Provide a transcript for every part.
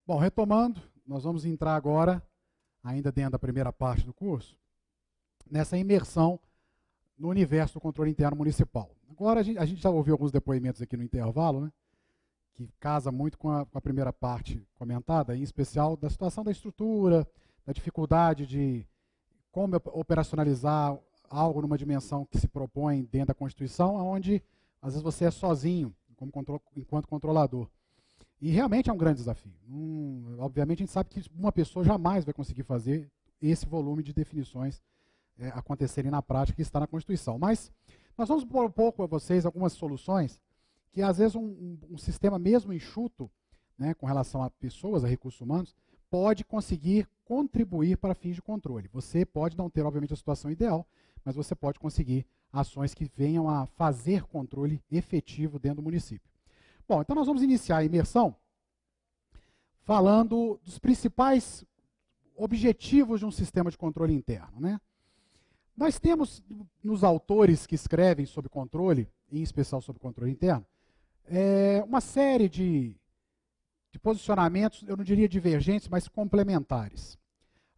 Bom, retomando, nós vamos entrar agora, ainda dentro da primeira parte do curso, nessa imersão no universo do controle interno municipal. Agora, a gente já ouviu alguns depoimentos aqui no intervalo, né, que casa muito com a primeira parte comentada, em especial da situação da estrutura, da dificuldade de como operacionalizar algo numa dimensão que se propõe dentro da Constituição, onde às vezes você é sozinho, enquanto controlador. E realmente é um grande desafio. Obviamente a gente sabe que uma pessoa jamais vai conseguir fazer esse volume de definições acontecerem na prática que está na Constituição. Mas nós vamos propor um pouco a vocês algumas soluções que às vezes um sistema mesmo enxuto, né, com relação a pessoas, a recursos humanos, pode conseguir contribuir para fins de controle. Você pode não ter, obviamente, a situação ideal, mas você pode conseguir ações que venham a fazer controle efetivo dentro do município. Bom, então nós vamos iniciar a imersão falando dos principais objetivos de um sistema de controle interno, né? Nós temos nos autores que escrevem sobre controle, em especial sobre controle interno, uma série de posicionamentos, eu não diria divergentes, mas complementares.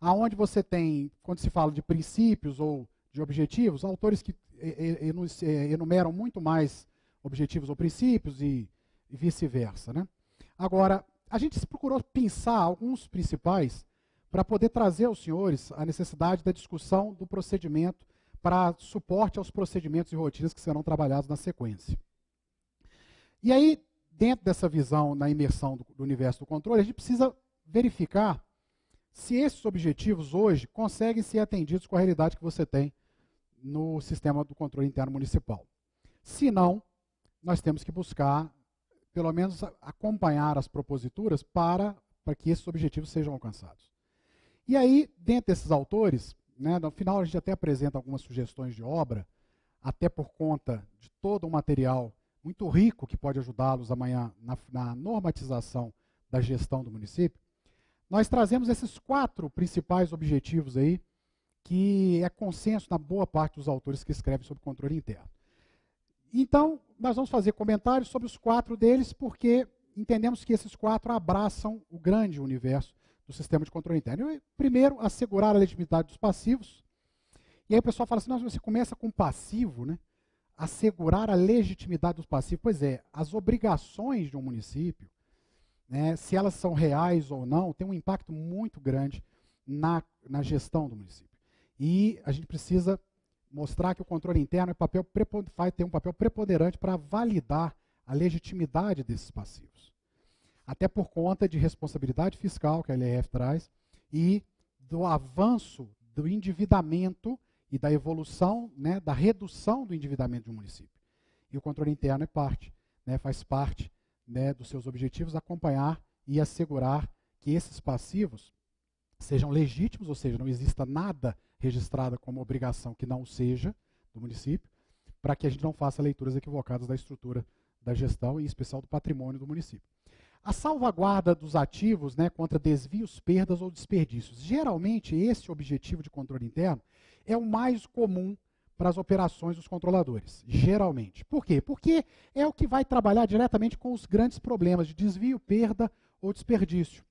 Aonde você tem, quando se fala de princípios ou de objetivos, autores que enumeram muito mais objetivos ou princípios e vice-versa, né? Agora, a gente procurou pensar alguns principais para poder trazer aos senhores a necessidade da discussão do procedimento para suporte aos procedimentos e rotinas que serão trabalhados na sequência. E aí, dentro dessa visão, na imersão do universo do controle, a gente precisa verificar se esses objetivos hoje conseguem ser atendidos com a realidade que você tem no sistema do controle interno municipal. Se não, nós temos que buscar, pelo menos, acompanhar as proposituras para que esses objetivos sejam alcançados. E aí, dentro desses autores, né, no final a gente até apresenta algumas sugestões de obra, até por conta de todo um material muito rico que pode ajudá-los amanhã na normatização da gestão do município. Nós trazemos esses 4 principais objetivos aí, que é consenso na boa parte dos autores que escrevem sobre controle interno. Então, nós vamos fazer comentários sobre os 4 deles, porque entendemos que esses 4 abraçam o grande universo do sistema de controle interno. Primeiro, assegurar a legitimidade dos passivos. E aí o pessoal fala assim, nossa, você começa com passivo, né? Assegurar a legitimidade dos passivos. Pois é, as obrigações de um município, né, se elas são reais ou não, tem um impacto muito grande na gestão do município. E a gente precisa mostrar que o controle interno vai ter um papel preponderante para validar a legitimidade desses passivos. Até por conta de responsabilidade fiscal que a LRF traz e do avanço do endividamento e da evolução, né, da redução do endividamento de um município. E o controle interno é parte, né, faz parte, né, dos seus objetivos, acompanhar e assegurar que esses passivos sejam legítimos, ou seja, não exista nada registrado como obrigação que não seja do município, para que a gente não faça leituras equivocadas da estrutura da gestão e, em especial, do patrimônio do município. A salvaguarda dos ativos, né, contra desvios, perdas ou desperdícios. Geralmente, esse objetivo de controle interno é o mais comum para as operações dos controladores, geralmente. Por quê? Porque é o que vai trabalhar diretamente com os grandes problemas de desvio, perda ou desperdício.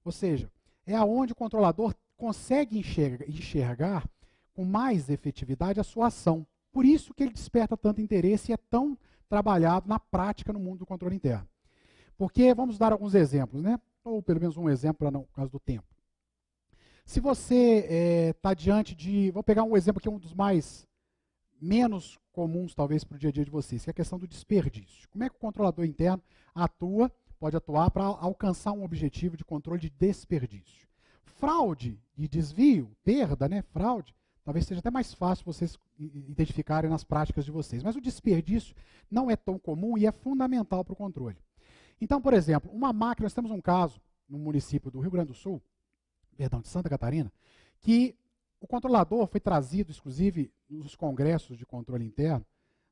Ou seja, é aonde o controlador consegue enxergar com mais efetividade a sua ação. Por isso que ele desperta tanto interesse e é tão trabalhado na prática no mundo do controle interno. Porque, vamos dar alguns exemplos, né? Ou pelo menos um exemplo, para não, por causa do tempo. Se você está diante de... Vou pegar um exemplo que é um dos menos comuns, talvez, para o dia a dia de vocês, que é a questão do desperdício. Como é que o controlador interno pode atuar para alcançar um objetivo de controle de desperdício? Fraude e desvio, perda, né? Fraude, talvez seja até mais fácil vocês identificarem nas práticas de vocês. Mas o desperdício não é tão comum e é fundamental para o controle. Então, por exemplo, uma máquina, nós temos um caso no município do Rio Grande do Sul, de Santa Catarina, que o controlador foi trazido, inclusive, nos congressos de controle interno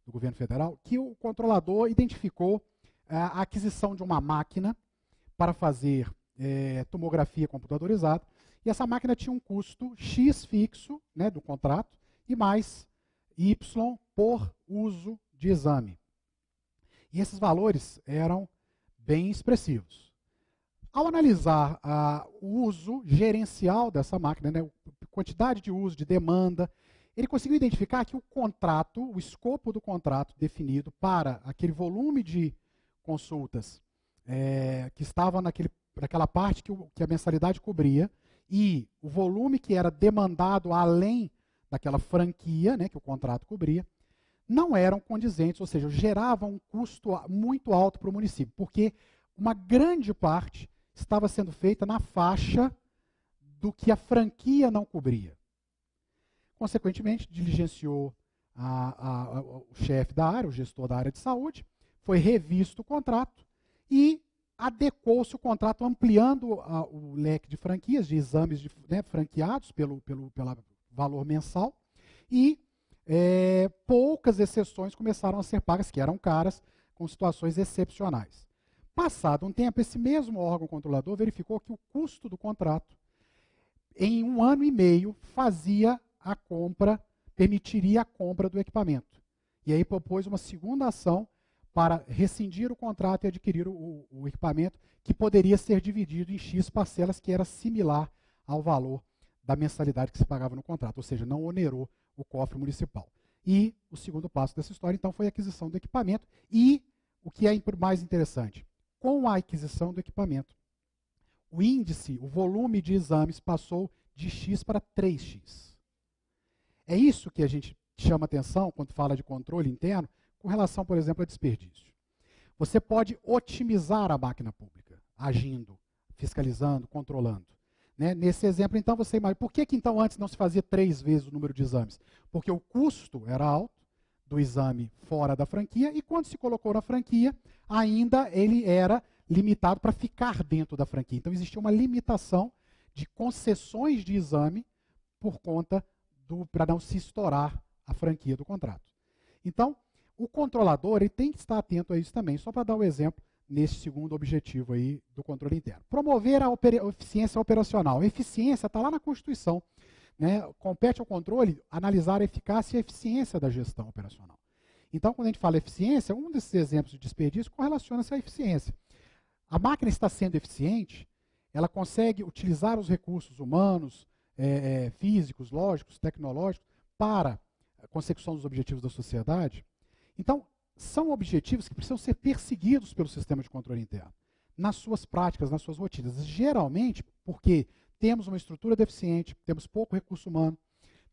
do governo federal, que o controlador identificou a aquisição de uma máquina para fazer tomografia computadorizada, e essa máquina tinha um custo X fixo, né, do contrato, e mais Y por uso de exame. E esses valores eram bem expressivos. Ao analisar o uso gerencial dessa máquina, né, a quantidade de uso, de demanda, ele conseguiu identificar que o contrato, o escopo do contrato definido para aquele volume de consultas que estava naquela parte que a mensalidade cobria e o volume que era demandado além daquela franquia, né, que o contrato cobria, não eram condizentes, ou seja, geravam um custo muito alto para o município, porque uma grande parte estava sendo feita na faixa do que a franquia não cobria. Consequentemente, diligenciou o chefe da área, o gestor da área de saúde, foi revisto o contrato e adequou-se o contrato, ampliando o leque de franquias, de exames franqueados pelo valor mensal, e poucas exceções começaram a ser pagas, que eram caras, com situações excepcionais. Passado um tempo, esse mesmo órgão controlador verificou que o custo do contrato, em 1 ano e meio, fazia a compra, permitiria a compra do equipamento. E aí propôs uma segunda ação para rescindir o contrato e adquirir o equipamento, que poderia ser dividido em X parcelas, que era similar ao valor da mensalidade que se pagava no contrato, ou seja, não onerou o cofre municipal. E o segundo passo dessa história, então, foi a aquisição do equipamento e, o que é mais interessante, com a aquisição do equipamento, o índice, o volume de exames passou de X para 3X. É isso que a gente chama atenção quando fala de controle interno, com relação, por exemplo, a desperdício. Você pode otimizar a máquina pública, agindo, fiscalizando, controlando. Né? Nesse exemplo, então, você imagina, por que então antes não se fazia 3 vezes o número de exames? Porque o custo era alto do exame fora da franquia e quando se colocou na franquia, ainda ele era limitado para ficar dentro da franquia. Então existia uma limitação de concessões de exame por conta para não se estourar a franquia do contrato. Então, o controlador ele tem que estar atento a isso também, só para dar um exemplo nesse segundo objetivo aí do controle interno. Promover a eficiência operacional. A eficiência está lá na Constituição. Né? Compete ao controle analisar a eficácia e a eficiência da gestão operacional. Então, quando a gente fala eficiência, um desses exemplos de desperdício correlaciona-se à eficiência. A máquina está sendo eficiente, ela consegue utilizar os recursos humanos, físicos, lógicos, tecnológicos, para a consecução dos objetivos da sociedade. Então, são objetivos que precisam ser perseguidos pelo sistema de controle interno, nas suas práticas, nas suas rotinas. Geralmente, porque temos uma estrutura deficiente, temos pouco recurso humano,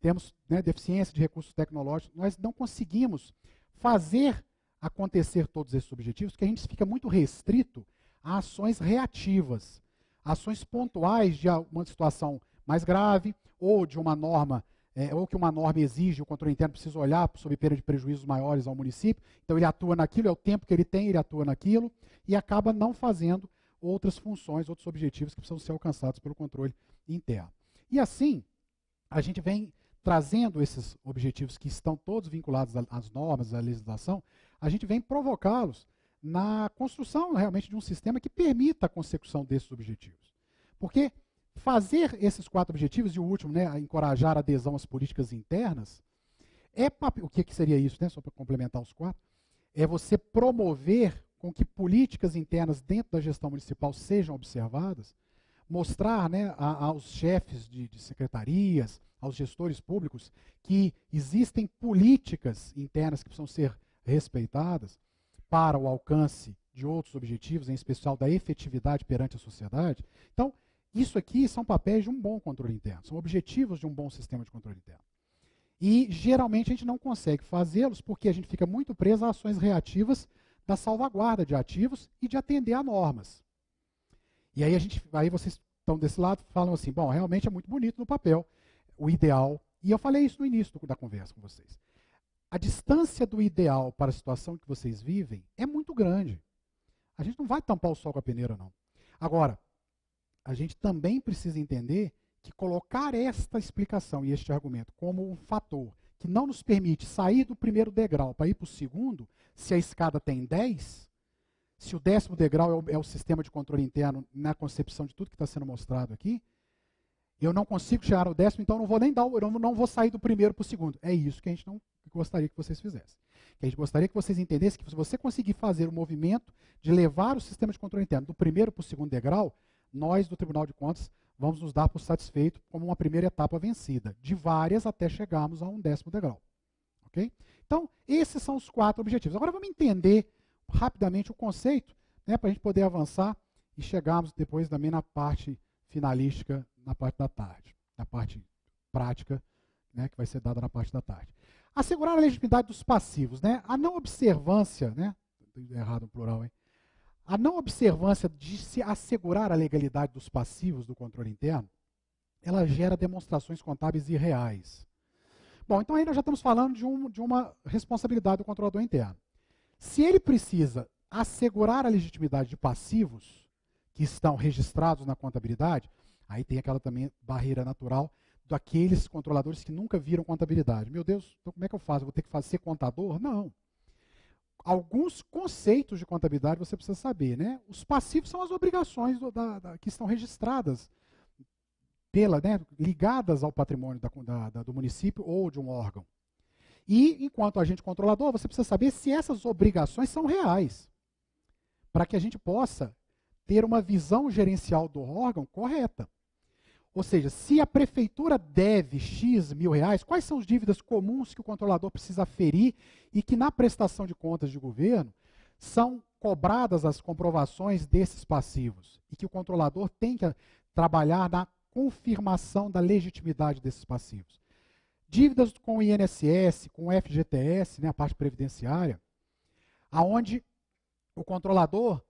temos deficiência de recursos tecnológicos, nós não conseguimos fazer acontecer todos esses objetivos, porque a gente fica muito restrito a ações reativas, ações pontuais de uma situação mais grave, ou de uma norma, ou que uma norma exige, o controle interno precisa olhar sob pena de prejuízos maiores ao município, então ele atua naquilo, é o tempo que ele tem, ele atua naquilo, e acaba não fazendo outras funções, outros objetivos que precisam ser alcançados pelo controle interno. E assim, a gente vem trazendo esses objetivos que estão todos vinculados às normas, à legislação, a gente vem provocá-los na construção realmente de um sistema que permita a consecução desses objetivos. Porque fazer esses 4 objetivos, e o último, encorajar a adesão às políticas internas, o que seria isso, só para complementar os 4? É você promover com que políticas internas dentro da gestão municipal sejam observadas, mostrar aos chefes de secretarias, aos gestores públicos, que existem políticas internas que precisam ser respeitadas para o alcance de outros objetivos, em especial da efetividade perante a sociedade. Então, isso aqui são papéis de um bom controle interno, são objetivos de um bom sistema de controle interno. E, geralmente, a gente não consegue fazê-los porque a gente fica muito preso a ações reativas da salvaguarda de ativos e de atender a normas. E aí vocês estão desse lado falam assim, bom, realmente é muito bonito no papel, o ideal, e eu falei isso no início da conversa com vocês. A distância do ideal para a situação que vocês vivem é muito grande. A gente não vai tampar o sol com a peneira, não. Agora, a gente também precisa entender que colocar esta explicação e este argumento como um fator que não nos permite sair do primeiro degrau para ir para o segundo, se a escada tem 10, se o 10º degrau é o sistema de controle interno na concepção de tudo que está sendo mostrado aqui, eu não consigo chegar ao 10º, então eu não vou sair do primeiro para o segundo. É isso que a gente não gostaria que vocês fizessem. Que a gente gostaria que vocês entendessem que se você conseguir fazer o movimento de levar o sistema de controle interno do primeiro para o segundo degrau, nós do Tribunal de Contas vamos nos dar por satisfeito como uma primeira etapa vencida, de várias até chegarmos a um 10º degrau. Okay? Então, esses são os 4 objetivos. Agora vamos entender rapidamente o conceito, né, para a gente poder avançar e chegarmos depois também na parte finalística, na parte da tarde, na parte prática, né, que vai ser dada na parte da tarde. Assegurar a legitimidade dos passivos. Né? A não observância, né, errado no plural, hein? A não observância de se assegurar a legalidade dos passivos do controle interno, ela gera demonstrações contábeis irreais. Bom, então aí nós já estamos falando de uma responsabilidade do controlador interno. Se ele precisa assegurar a legitimidade de passivos que estão registrados na contabilidade, aí tem aquela também barreira natural daqueles controladores que nunca viram contabilidade. Meu Deus, então como é que eu faço? Eu vou ter que ser contador? Não. Alguns conceitos de contabilidade você precisa saber, né? Os passivos são as obrigações que estão registradas, né, ligadas ao patrimônio do município ou de um órgão. E, enquanto agente controlador, você precisa saber se essas obrigações são reais, para que a gente possa ter uma visão gerencial do órgão correta. Ou seja, se a prefeitura deve X mil reais, quais são as dívidas comuns que o controlador precisa aferir e que na prestação de contas de governo são cobradas as comprovações desses passivos e que o controlador tem que trabalhar na confirmação da legitimidade desses passivos. Dívidas com o INSS, com o FGTS, né, a parte previdenciária, aonde o controlador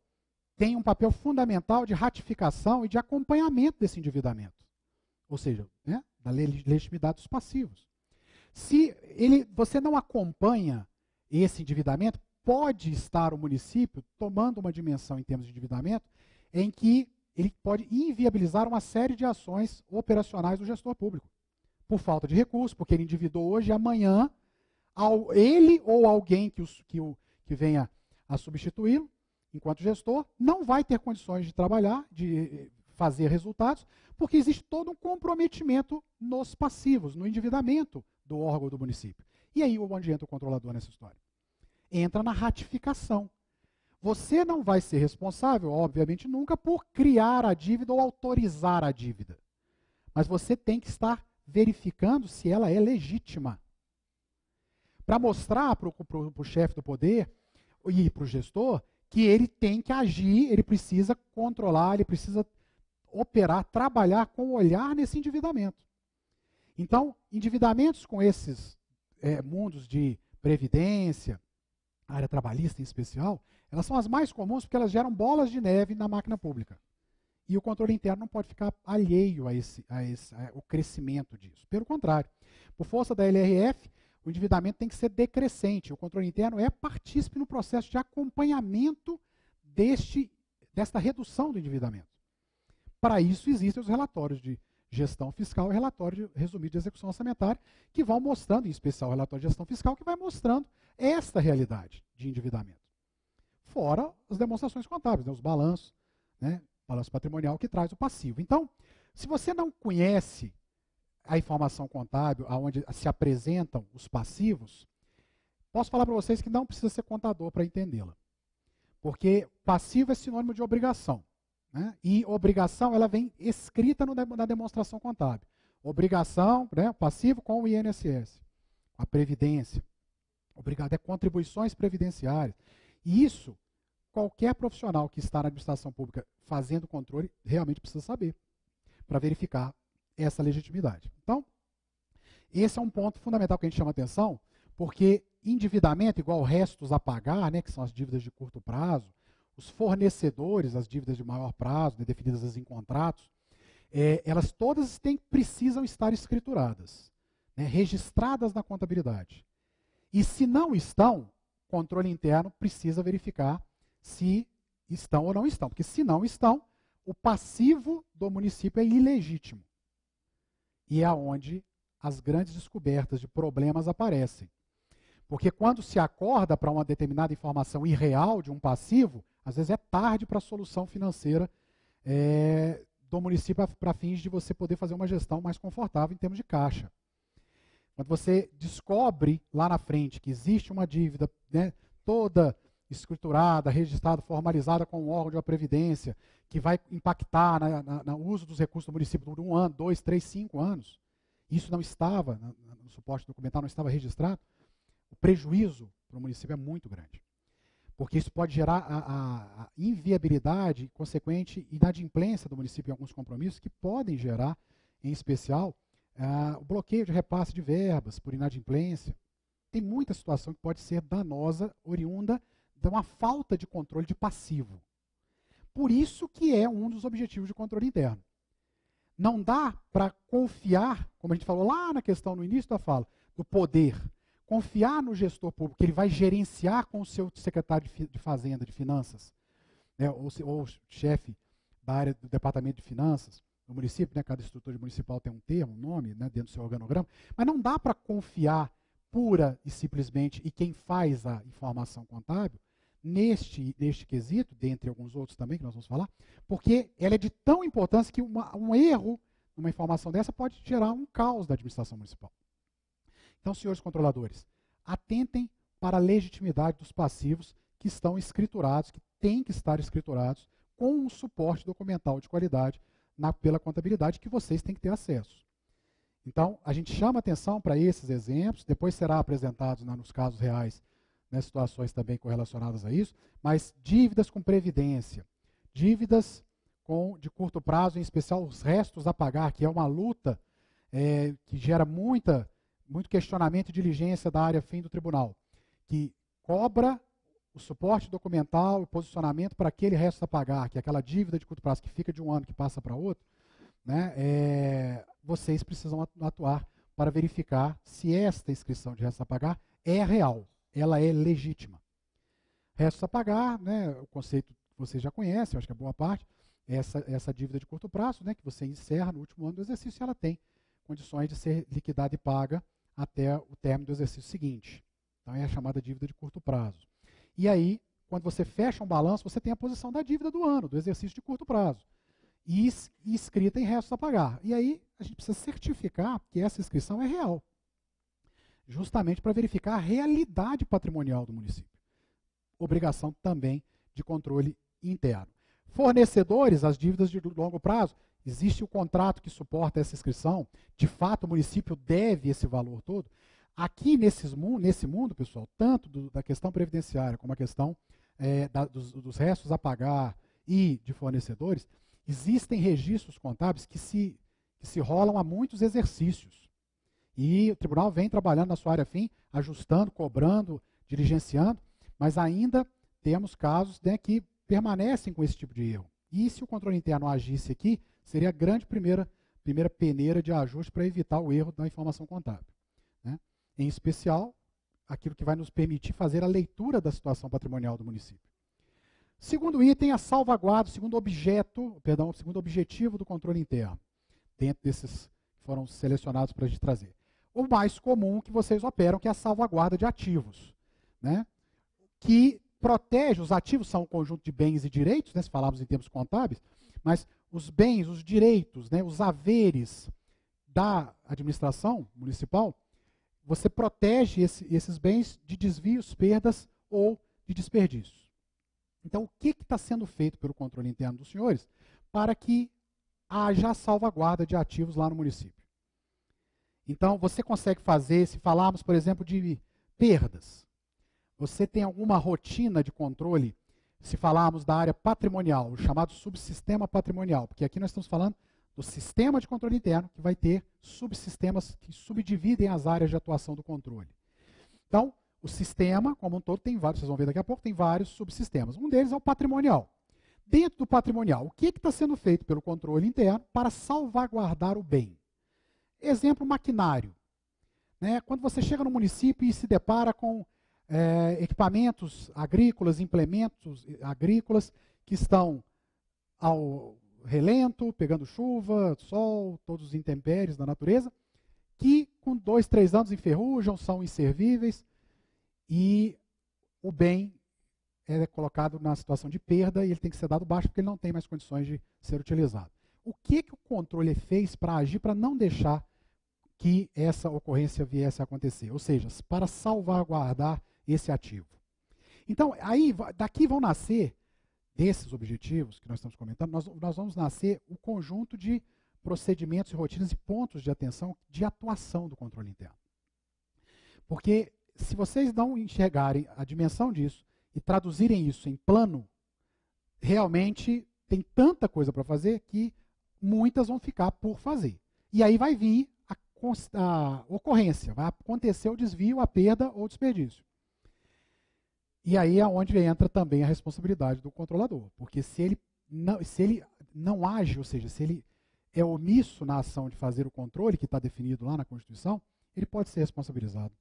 tem um papel fundamental de ratificação e de acompanhamento desse endividamento. Ou seja, né, da legitimidade dos passivos. Se você não acompanha esse endividamento, pode estar o município tomando uma dimensão em termos de endividamento em que ele pode inviabilizar uma série de ações operacionais do gestor público. Por falta de recursos, porque ele endividou hoje e amanhã, ele ou alguém que venha a substituí-lo, enquanto gestor, não vai ter condições de trabalhar, de fazer resultados, porque existe todo um comprometimento nos passivos, no endividamento do órgão do município. E aí onde entra o controlador nessa história? Entra na ratificação. Você não vai ser responsável, obviamente, nunca por criar a dívida ou autorizar a dívida. Mas você tem que estar verificando se ela é legítima. Para mostrar para o chefe do poder e para o gestor que ele tem que agir, ele precisa controlar, ele precisa operar, trabalhar com o olhar nesse endividamento. Então, endividamentos com esses mundos de previdência, área trabalhista em especial, elas são as mais comuns porque elas geram bolas de neve na máquina pública. E o controle interno não pode ficar alheio ao crescimento disso. Pelo contrário, por força da LRF, o endividamento tem que ser decrescente. O controle interno é partícipe no processo de acompanhamento desta redução do endividamento. Para isso existem os relatórios de gestão fiscal e relatório resumido de execução orçamentária, que vão mostrando, em especial o relatório de gestão fiscal, que vai mostrando esta realidade de endividamento. Fora as demonstrações contábeis, né, os balanços, né, balanço patrimonial que traz o passivo. Então, se você não conhece a informação contábil, onde se apresentam os passivos, posso falar para vocês que não precisa ser contador para entendê-la. Porque passivo é sinônimo de obrigação. Né? E obrigação, ela vem escrita na demonstração contábil. Obrigação, né, passivo com o INSS, a previdência. Obrigado, contribuições previdenciárias. E isso, qualquer profissional que está na administração pública fazendo controle, realmente precisa saber, para verificar essa legitimidade. Então, esse é um ponto fundamental que a gente chama atenção, porque endividamento igual restos a pagar, né, que são as dívidas de curto prazo, os fornecedores, as dívidas de maior prazo, né, definidas em contratos, elas todas precisam estar escrituradas, né, registradas na contabilidade. E se não estão, o controle interno precisa verificar se estão ou não estão. Porque se não estão, o passivo do município é ilegítimo. E é onde as grandes descobertas de problemas aparecem. Porque quando se acorda para uma determinada informação irreal de um passivo, às vezes é tarde para a solução financeira do município para fins de você poder fazer uma gestão mais confortável em termos de caixa. Quando você descobre lá na frente que existe uma dívida, né, toda escriturada, registrada, formalizada com um órgão de uma previdência, que vai impactar no uso dos recursos do município por 1 ano, 2, 3, 5 anos. Isso não estava, no suporte documental não estava registrado. O prejuízo para o município é muito grande. Porque isso pode gerar a inviabilidade, consequente inadimplência do município em alguns compromissos, que podem gerar, em especial, o bloqueio de repasse de verbas por inadimplência. Tem muita situação que pode ser danosa, oriunda de uma falta de controle de passivo. Por isso que é um dos objetivos de controle interno. Não dá para confiar, como a gente falou lá na questão, no início da fala, do poder, confiar no gestor público, que ele vai gerenciar com o seu secretário de Fazenda, de Finanças, né, ou chefe da área do Departamento de Finanças, no município, né, cada estrutura municipal tem um termo, um nome, né, dentro do seu organograma, mas não dá para confiar pura e simplesmente, e quem faz a informação contábil, neste quesito, dentre alguns outros também que nós vamos falar, porque ela é de tão importância que um erro numa informação dessa pode gerar um caos da administração municipal. Então, senhores controladores, atentem para a legitimidade dos passivos que estão escriturados, que têm que estar escriturados, com um suporte documental de qualidade pela contabilidade que vocês têm que ter acesso. Então, a gente chama atenção para esses exemplos, depois será apresentado nos casos reais, né, situações também correlacionadas a isso, mas dívidas com previdência, dívidas de curto prazo, em especial os restos a pagar, que é uma luta que gera muito questionamento e diligência da área fim do tribunal, que cobra o suporte documental e posicionamento para aquele resto a pagar, que é aquela dívida de curto prazo que fica de um ano que passa para outro, né, vocês precisam atuar para verificar se esta inscrição de restos a pagar é real, ela é legítima. Restos a pagar, né, o conceito que vocês já conhecem, eu acho que é boa parte, essa dívida de curto prazo, né, que você encerra no último ano do exercício, ela tem condições de ser liquidada e paga até o término do exercício seguinte. Então é a chamada dívida de curto prazo. E aí, quando você fecha um balanço, você tem a posição da dívida do ano, do exercício de curto prazo, e escrita em restos a pagar. E aí a gente precisa certificar que essa inscrição é real, justamente para verificar a realidade patrimonial do município. Obrigação também de controle interno. Fornecedores, as dívidas de longo prazo, existe o contrato que suporta essa inscrição, de fato o município deve esse valor todo. Aqui nesse mundo, pessoal, tanto da questão previdenciária como a questão dos restos a pagar e de fornecedores, existem registros contábeis que se rolam há muitos exercícios. E o tribunal vem trabalhando na sua área fim, ajustando, cobrando, diligenciando, mas ainda temos casos, né, que permanecem com esse tipo de erro. E se o controle interno agisse aqui, seria a grande primeira peneira de ajuste para evitar o erro da informação contábil, né? Em especial, aquilo que vai nos permitir fazer a leitura da situação patrimonial do município. Segundo item, a salvaguarda, segundo objetivo do controle interno, dentro desses que foram selecionados para a gente trazer. O mais comum que vocês operam, que é a salvaguarda de ativos, né? Que protege, os ativos são um conjunto de bens e direitos, né, se falarmos em termos contábeis, mas os bens, os direitos, né, os haveres da administração municipal, você protege esses bens de desvios, perdas ou de desperdícios. Então, o que está sendo feito pelo controle interno dos senhores para que haja salvaguarda de ativos lá no município? Então, você consegue fazer, se falarmos, por exemplo, de perdas, você tem alguma rotina de controle, se falarmos da área patrimonial, o chamado subsistema patrimonial, porque aqui nós estamos falando do sistema de controle interno, que vai ter subsistemas que subdividem as áreas de atuação do controle. Então, o sistema, como um todo, tem vários, vocês vão ver daqui a pouco, tem vários subsistemas. Um deles é o patrimonial. Dentro do patrimonial, o que está sendo feito pelo controle interno para salvaguardar o bem? Exemplo, maquinário. Né? Quando você chega no município e se depara com equipamentos agrícolas, implementos agrícolas que estão ao relento, pegando chuva, sol, todos os intempéries da natureza, que com 2, 3 anos enferrujam, são inservíveis, e o bem é colocado na situação de perda e ele tem que ser dado baixo porque ele não tem mais condições de ser utilizado. O que o controle fez para agir para não deixar que essa ocorrência viesse a acontecer? Ou seja, para salvaguardar esse ativo. Então, aí, daqui vão nascer, desses objetivos que nós estamos comentando, nós vamos nascer o conjunto de procedimentos e rotinas e pontos de atenção de atuação do controle interno. Porque se vocês não enxergarem a dimensão disso e traduzirem isso em plano, realmente tem tanta coisa para fazer que muitas vão ficar por fazer. E aí vai vir a ocorrência, vai acontecer o desvio, a perda ou o desperdício. E aí é onde entra também a responsabilidade do controlador. Porque se ele não age, ou seja, se ele é omisso na ação de fazer o controle, que está definido lá na Constituição, ele pode ser responsabilizado.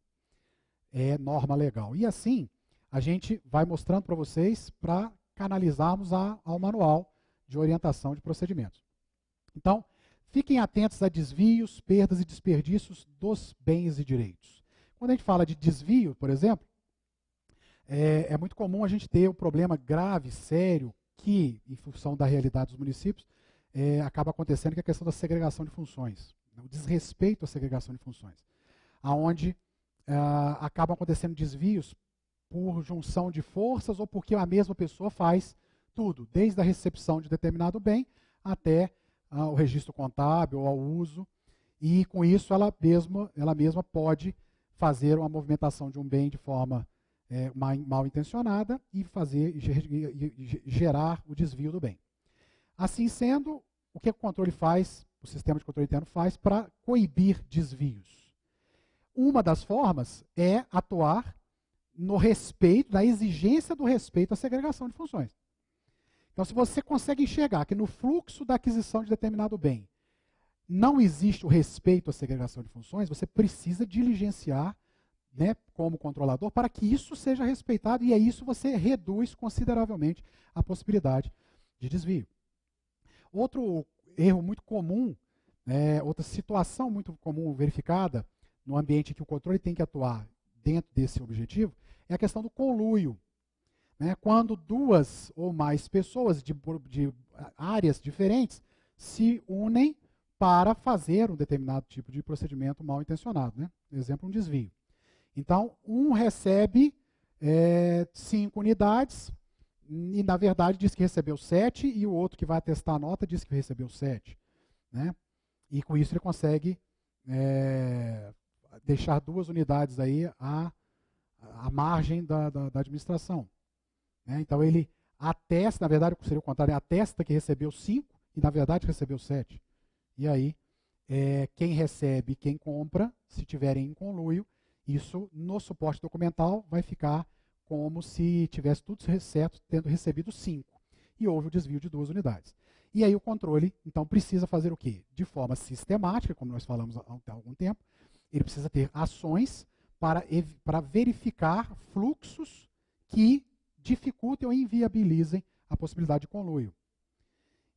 É norma legal. E assim, a gente vai mostrando para vocês para canalizarmos ao manual de orientação de procedimentos. Então, fiquem atentos a desvios, perdas e desperdícios dos bens e direitos. Quando a gente fala de desvio, por exemplo, é muito comum a gente ter um problema grave, sério, que, em função da realidade dos municípios, acaba acontecendo, que é a questão da segregação de funções, o desrespeito à segregação de funções, aonde acabam acontecendo desvios por junção de forças ou porque a mesma pessoa faz tudo, desde a recepção de determinado bem até o registro contábil ou ao uso, e com isso ela mesma pode fazer uma movimentação de um bem de forma mal intencionada e gerar o desvio do bem. Assim sendo, o que o controle faz, o sistema de controle interno faz para coibir desvios? Uma das formas é atuar no respeito, na exigência do respeito à segregação de funções. Então, se você consegue enxergar que no fluxo da aquisição de determinado bem não existe o respeito à segregação de funções, você precisa diligenciar, né, como controlador, para que isso seja respeitado, e a isso você reduz consideravelmente a possibilidade de desvio. Outro erro muito comum, outra situação muito comum verificada no ambiente em que o controle tem que atuar dentro desse objetivo, é a questão do conluio. Quando duas ou mais pessoas de áreas diferentes se unem para fazer um determinado tipo de procedimento mal intencionado. Exemplo, um desvio. Então, um recebe 5 unidades e, na verdade, diz que recebeu 7, e o outro que vai atestar a nota diz que recebeu 7. E com isso ele consegue deixar 2 unidades aí à margem da administração. Então ele atesta, na verdade seria o contrário, atesta que recebeu 5 e na verdade recebeu 7. E aí, quem recebe e quem compra, se tiverem em conluio, isso no suporte documental vai ficar como se tivesse tudo certo, tendo recebido 5. E houve o desvio de 2 unidades. E aí o controle, então, precisa fazer o quê? De forma sistemática, como nós falamos há algum tempo, ele precisa ter ações para verificar fluxos que dificultem ou inviabilizem a possibilidade de conluio.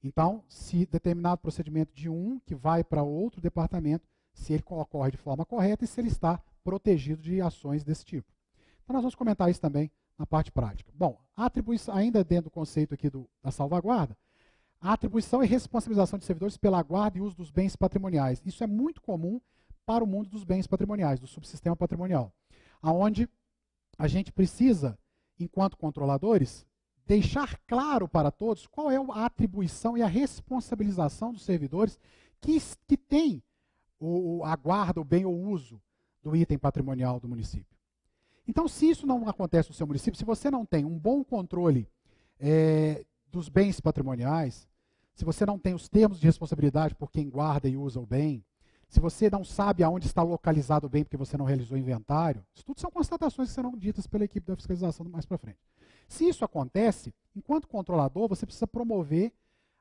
Então, se determinado procedimento de um que vai para outro departamento, se ele ocorre de forma correta e se ele está protegido de ações desse tipo. Então, nós vamos comentar isso também na parte prática. Bom, a atribuição, ainda dentro do conceito aqui da salvaguarda, a atribuição e responsabilização de servidores pela guarda e uso dos bens patrimoniais. Isso é muito comum para o mundo dos bens patrimoniais, do subsistema patrimonial, onde a gente precisa, enquanto controladores, deixar claro para todos qual é a atribuição e a responsabilização dos servidores que têm a guarda, o bem ou uso do item patrimonial do município. Então, se isso não acontece no seu município, se você não tem um bom controle dos bens patrimoniais, se você não tem os termos de responsabilidade por quem guarda e usa o bem, se você não sabe aonde está localizado o bem porque você não realizou inventário, isso tudo são constatações que serão ditas pela equipe da fiscalização mais para frente. Se isso acontece, enquanto controlador, você precisa promover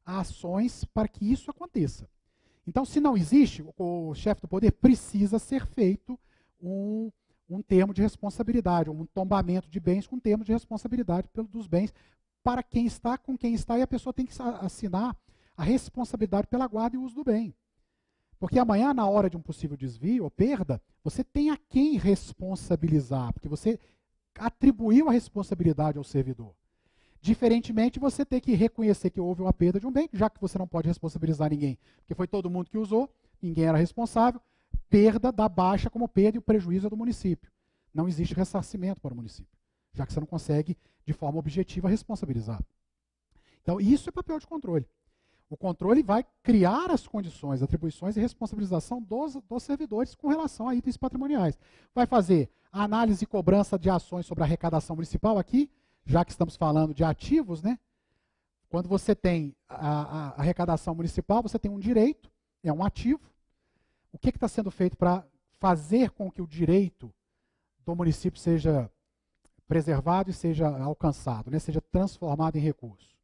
ações para que isso aconteça. Então, se não existe, o chefe do poder precisa ser feito um termo de responsabilidade, um tombamento de bens com termo de responsabilidade dos bens para quem está, com quem está, e a pessoa tem que assinar a responsabilidade pela guarda e uso do bem. Porque amanhã, na hora de um possível desvio ou perda, você tem a quem responsabilizar, porque você atribuiu a responsabilidade ao servidor. Diferentemente, você ter que reconhecer que houve uma perda de um bem, já que você não pode responsabilizar ninguém, porque foi todo mundo que usou, ninguém era responsável, perda da baixa como perda e o prejuízo é do município. Não existe ressarcimento para o município. já que você não consegue, de forma objetiva, responsabilizar. Então, isso é papel de controle. O controle vai criar as condições, atribuições e responsabilização dos servidores com relação a itens patrimoniais. Vai fazer a análise e cobrança de ações sobre a arrecadação municipal aqui, já que estamos falando de ativos, né? Quando você tem a arrecadação municipal, você tem um direito, é um ativo. O que está sendo feito para fazer com que o direito do município seja preservado e seja alcançado, né? Seja transformado em recurso?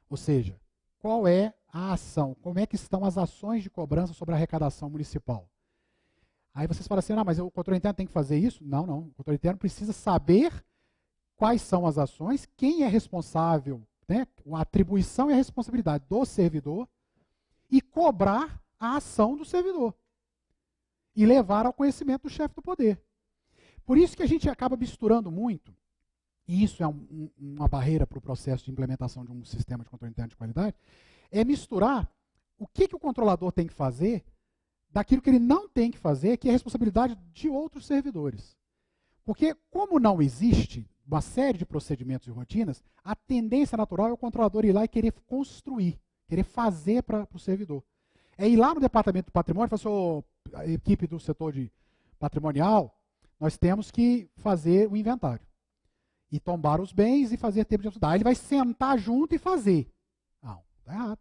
Ou seja, qual é a ação? Como é que estão as ações de cobrança sobre a arrecadação municipal? Aí vocês falam assim, mas o controle interno tem que fazer isso? Não, não. O controle interno precisa saber quais são as ações, quem é responsável, né? A atribuição e a responsabilidade do servidor e cobrar a ação do servidor e levar ao conhecimento do chefe do poder. Por isso que a gente acaba misturando muito, e isso é uma barreira para o processo de implementação de um sistema de controle interno de qualidade, é misturar o que o controlador tem que fazer daquilo que ele não tem que fazer, que é a responsabilidade de outros servidores. Porque, como não existe uma série de procedimentos e rotinas, a tendência natural é o controlador ir lá e querer construir, querer fazer para o servidor. É ir lá no departamento do patrimônio e falar assim, a equipe do setor de patrimonial, nós temos que fazer o inventário. E tombar os bens e fazer tempo de estudar. Ele vai sentar junto e fazer. Não, está errado.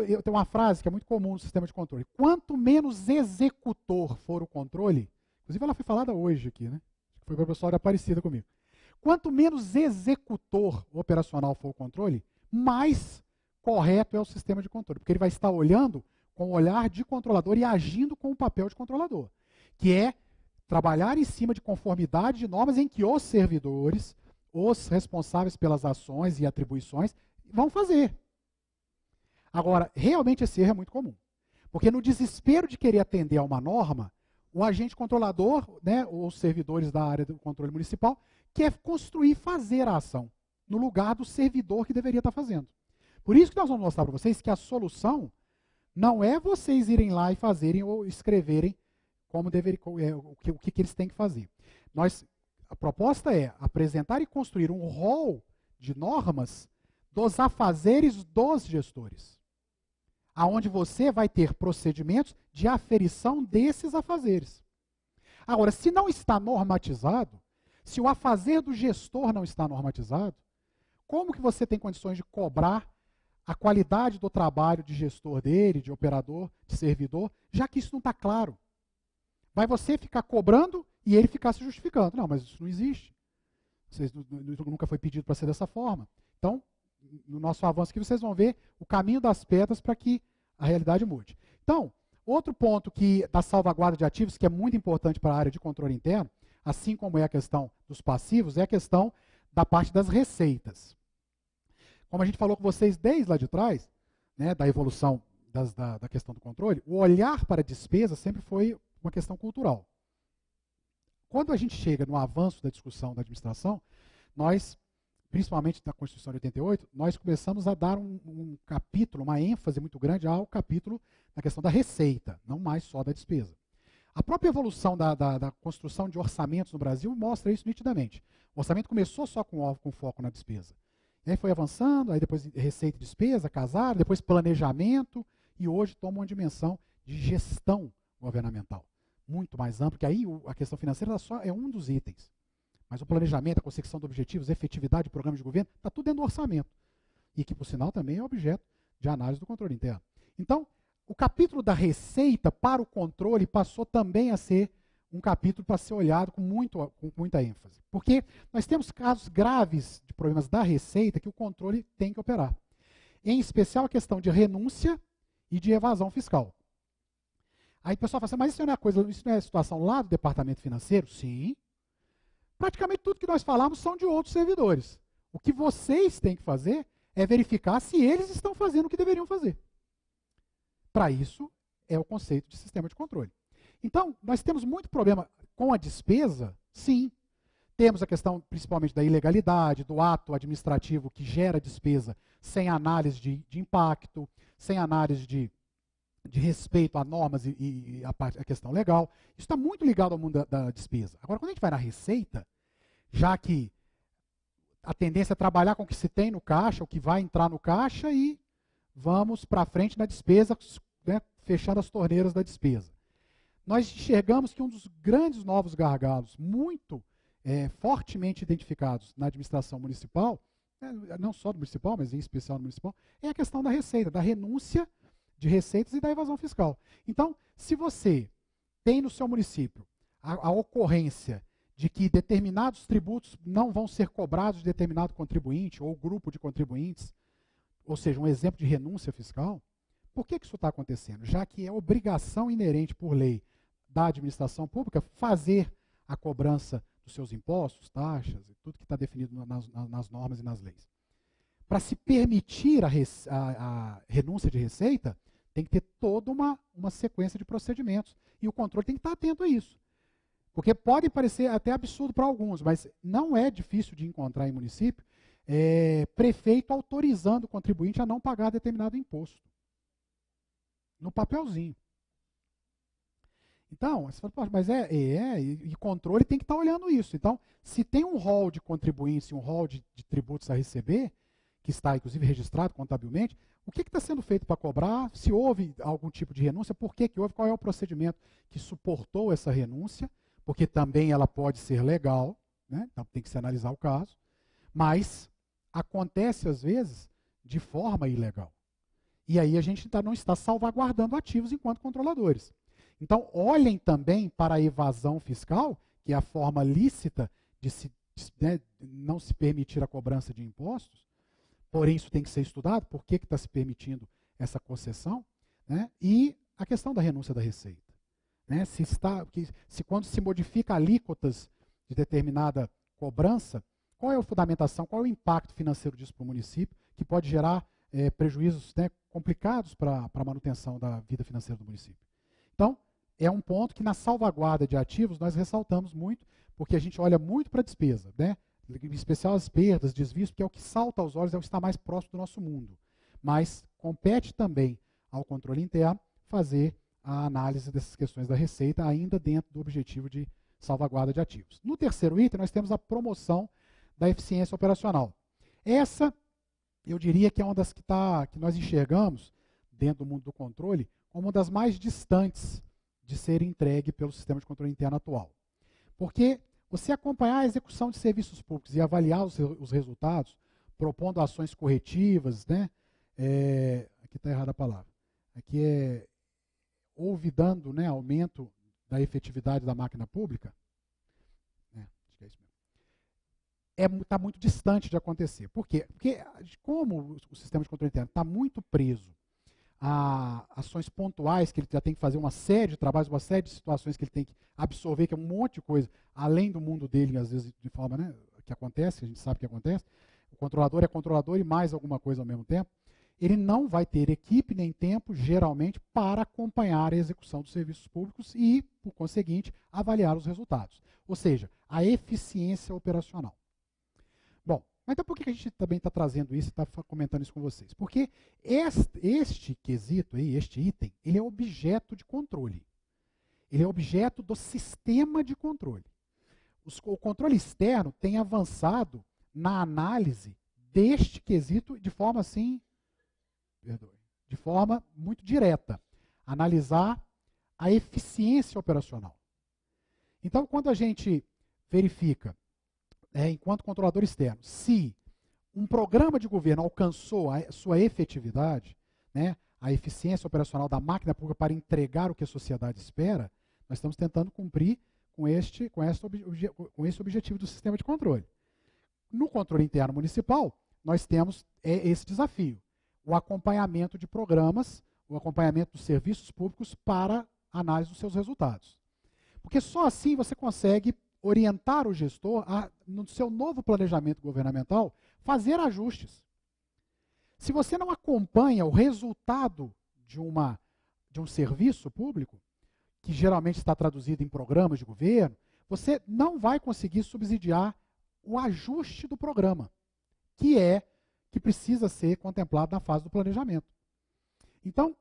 Eu tenho uma frase que é muito comum no sistema de controle. Quanto menos executor for o controle, inclusive ela foi falada hoje aqui, né? Foi para o pessoal da Aparecida comigo. Quanto menos executor operacional for o controle, mais correto é o sistema de controle. Porque ele vai estar olhando com o olhar de controlador e agindo com o papel de controlador. Que é trabalhar em cima de conformidade de normas em que os servidores, os responsáveis pelas ações e atribuições, vão fazer. Agora, realmente esse erro é muito comum. Porque no desespero de querer atender a uma norma, o agente controlador, né, os servidores da área do controle municipal, quer construir e fazer a ação, no lugar do servidor que deveria estar fazendo. Por isso que nós vamos mostrar para vocês que a solução não é vocês irem lá e fazerem ou escreverem como o que eles têm que fazer. A proposta é apresentar e construir um rol de normas dos afazeres dos gestores, aonde você vai ter procedimentos de aferição desses afazeres. Agora, se não está normatizado, se o afazer do gestor não está normatizado, como que você tem condições de cobrar a qualidade do trabalho de gestor dele, de operador, de servidor, já que isso não está claro? Vai você ficar cobrando e ele ficar se justificando. Não, mas isso não existe. Nunca foi pedido para ser dessa forma. Então, no nosso avanço aqui, vocês vão ver o caminho das pedras para que a realidade mude. Então, outro ponto da salvaguarda de ativos, que é muito importante para a área de controle interno, assim como é a questão dos passivos, é a questão da parte das receitas. Como a gente falou com vocês desde lá de trás, né, da evolução da questão do controle, o olhar para a despesa sempre foi uma questão cultural. Quando a gente chega no avanço da discussão da administração, nós, principalmente na Constituição de 88, nós começamos a dar um capítulo, uma ênfase muito grande ao capítulo da questão da receita, não mais só da despesa. A própria evolução da construção de orçamentos no Brasil mostra isso nitidamente. O orçamento começou só com foco na despesa. E aí foi avançando, aí depois receita e despesa, casaram, depois planejamento, e hoje toma uma dimensão de gestão governamental muito mais amplo, que aí a questão financeira só é um dos itens. Mas o planejamento, a consecução de objetivos, a efetividade de programas de governo, está tudo dentro do orçamento. E que, por sinal, também é objeto de análise do controle interno. Então, o capítulo da receita para o controle passou também a ser um capítulo para ser olhado com muita ênfase. Porque nós temos casos graves de problemas da receita que o controle tem que operar. Em especial a questão de renúncia e de evasão fiscal. Aí o pessoal fala assim, mas isso não é a situação lá do departamento financeiro? Sim. Praticamente tudo que nós falamos são de outros servidores. O que vocês têm que fazer é verificar se eles estão fazendo o que deveriam fazer. Para isso é o conceito de sistema de controle. Então, nós temos muito problema com a despesa, sim. Temos a questão principalmente da ilegalidade, do ato administrativo que gera despesa sem análise de impacto, sem análise de respeito a normas e a questão legal. Isso está muito ligado ao mundo da despesa. Agora, quando a gente vai na receita, já que a tendência é trabalhar com o que se tem no caixa, o que vai entrar no caixa, e vamos para frente na despesa, né, fechando as torneiras da despesa. Nós enxergamos que um dos grandes novos gargalos, muito fortemente identificados na administração municipal, não só do municipal, mas em especial no municipal, é a questão da receita, da renúncia de receitas e da evasão fiscal. Então, se você tem no seu município a ocorrência de que determinados tributos não vão ser cobrados de determinado contribuinte ou grupo de contribuintes, ou seja, um exemplo de renúncia fiscal, por que isso está acontecendo? Já que é obrigação inerente por lei da administração pública fazer a cobrança dos seus impostos, taxas e tudo que está definido nas normas e nas leis. Para se permitir a renúncia de receita, tem que ter toda uma sequência de procedimentos. E o controle tem que estar atento a isso. Porque pode parecer até absurdo para alguns, mas não é difícil de encontrar em município prefeito autorizando o contribuinte a não pagar determinado imposto. No papelzinho. Então, você fala, mas e controle tem que estar olhando isso. Então, se tem um rol de contribuintes e um rol de tributos a receber, que está inclusive registrado contabilmente, o que está sendo feito para cobrar? Se houve algum tipo de renúncia, por que houve? Qual é o procedimento que suportou essa renúncia? Porque também ela pode ser legal, né? Então tem que se analisar o caso, mas acontece às vezes de forma ilegal. E aí a gente não está salvaguardando ativos enquanto controladores. Então, olhem também para a evasão fiscal, que é a forma lícita de não se permitir a cobrança de impostos, porém isso tem que ser estudado, por que está se permitindo essa concessão, né? E a questão da renúncia da receita. Né? Se quando se modifica alíquotas de determinada cobrança, qual é a fundamentação, qual é o impacto financeiro disso para o município, que pode gerar prejuízos, né, complicados para a manutenção da vida financeira do município. Então, é um ponto que na salvaguarda de ativos nós ressaltamos muito, porque a gente olha muito para a despesa, né? Em especial as perdas, desvios, porque é o que salta aos olhos, é o que está mais próximo do nosso mundo. Mas compete também ao controle interno fazer a análise dessas questões da receita, ainda dentro do objetivo de salvaguarda de ativos. No terceiro item, nós temos a promoção da eficiência operacional. Essa, eu diria que é uma das que nós enxergamos, dentro do mundo do controle, como uma das mais distantes de ser entregue pelo sistema de controle interno atual. Porque você acompanhar a execução de serviços públicos e avaliar os resultados, propondo ações corretivas, né? Aqui está errada a palavra. Aqui é olvidando, né, aumento da efetividade da máquina pública. Acho que é isso mesmo. Está muito distante de acontecer. Por quê? Porque como o sistema de controle interno está muito preso a ações pontuais, que ele já tem que fazer uma série de trabalhos, uma série de situações que ele tem que absorver, que é um monte de coisa, além do mundo dele, às vezes de forma, né, que acontece, a gente sabe que acontece, o controlador é controlador e mais alguma coisa ao mesmo tempo, ele não vai ter equipe nem tempo, geralmente, para acompanhar a execução dos serviços públicos e, por conseguinte, avaliar os resultados. Ou seja, a eficiência operacional. Bom, mas então por que a gente também está trazendo isso e está comentando isso com vocês? Porque este quesito aí, este item, ele é objeto de controle. Ele é objeto do sistema de controle. O controle externo tem avançado na análise deste quesito de forma assim, de forma muito direta. Analisar a eficiência operacional. Então, quando a gente verifica, enquanto controlador externo, se um programa de governo alcançou a sua efetividade, né, a eficiência operacional da máquina pública para entregar o que a sociedade espera, nós estamos tentando cumprir com esse objetivo do sistema de controle. No controle interno municipal, nós temos esse desafio, o acompanhamento de programas, o acompanhamento dos serviços públicos para análise dos seus resultados. Porque só assim você consegue orientar o gestor a, no seu novo planejamento governamental, fazer ajustes. Se você não acompanha o resultado de um serviço público, que geralmente está traduzido em programas de governo, você não vai conseguir subsidiar o ajuste do programa, que precisa ser contemplado na fase do planejamento. Então,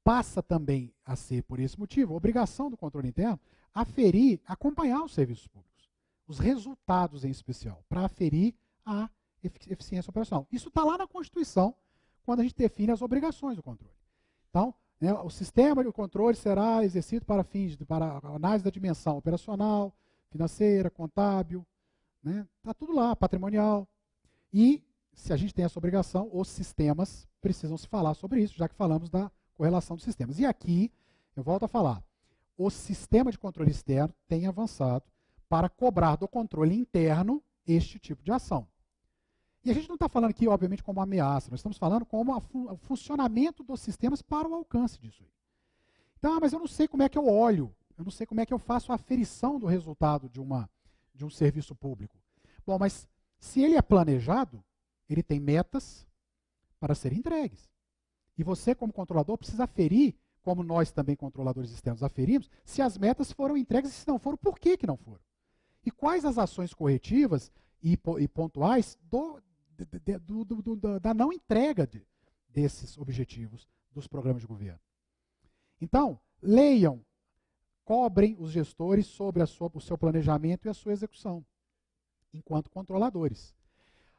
passa também a ser, por esse motivo, a obrigação do controle interno aferir, acompanhar os serviços públicos. os resultados em especial, para aferir a eficiência operacional. Isso está lá na Constituição, quando a gente define as obrigações do controle. Então, né, o sistema de controle será exercido para fins de análise da dimensão operacional, financeira, contábil, né, está tudo lá, patrimonial. E, se a gente tem essa obrigação, os sistemas precisam se falar sobre isso, já que falamos da correlação dos sistemas. E aqui, eu volto a falar, o sistema de controle externo tem avançado para cobrar do controle interno este tipo de ação. E a gente não está falando aqui, obviamente, como ameaça, nós estamos falando como o funcionamento dos sistemas para o alcance disso aí. Então, mas eu não sei como é que eu olho, eu não sei como é que eu faço a aferição do resultado de um serviço público. Bom, mas se ele é planejado, ele tem metas para serem entregues. E você, como controlador, precisa aferir, como nós também, controladores externos, aferimos, se as metas foram entregues e se não foram, por que não foram? E quais as ações corretivas e pontuais da não entrega desses objetivos dos programas de governo. Então, leiam, cobrem os gestores sobre o seu planejamento e a sua execução, enquanto controladores.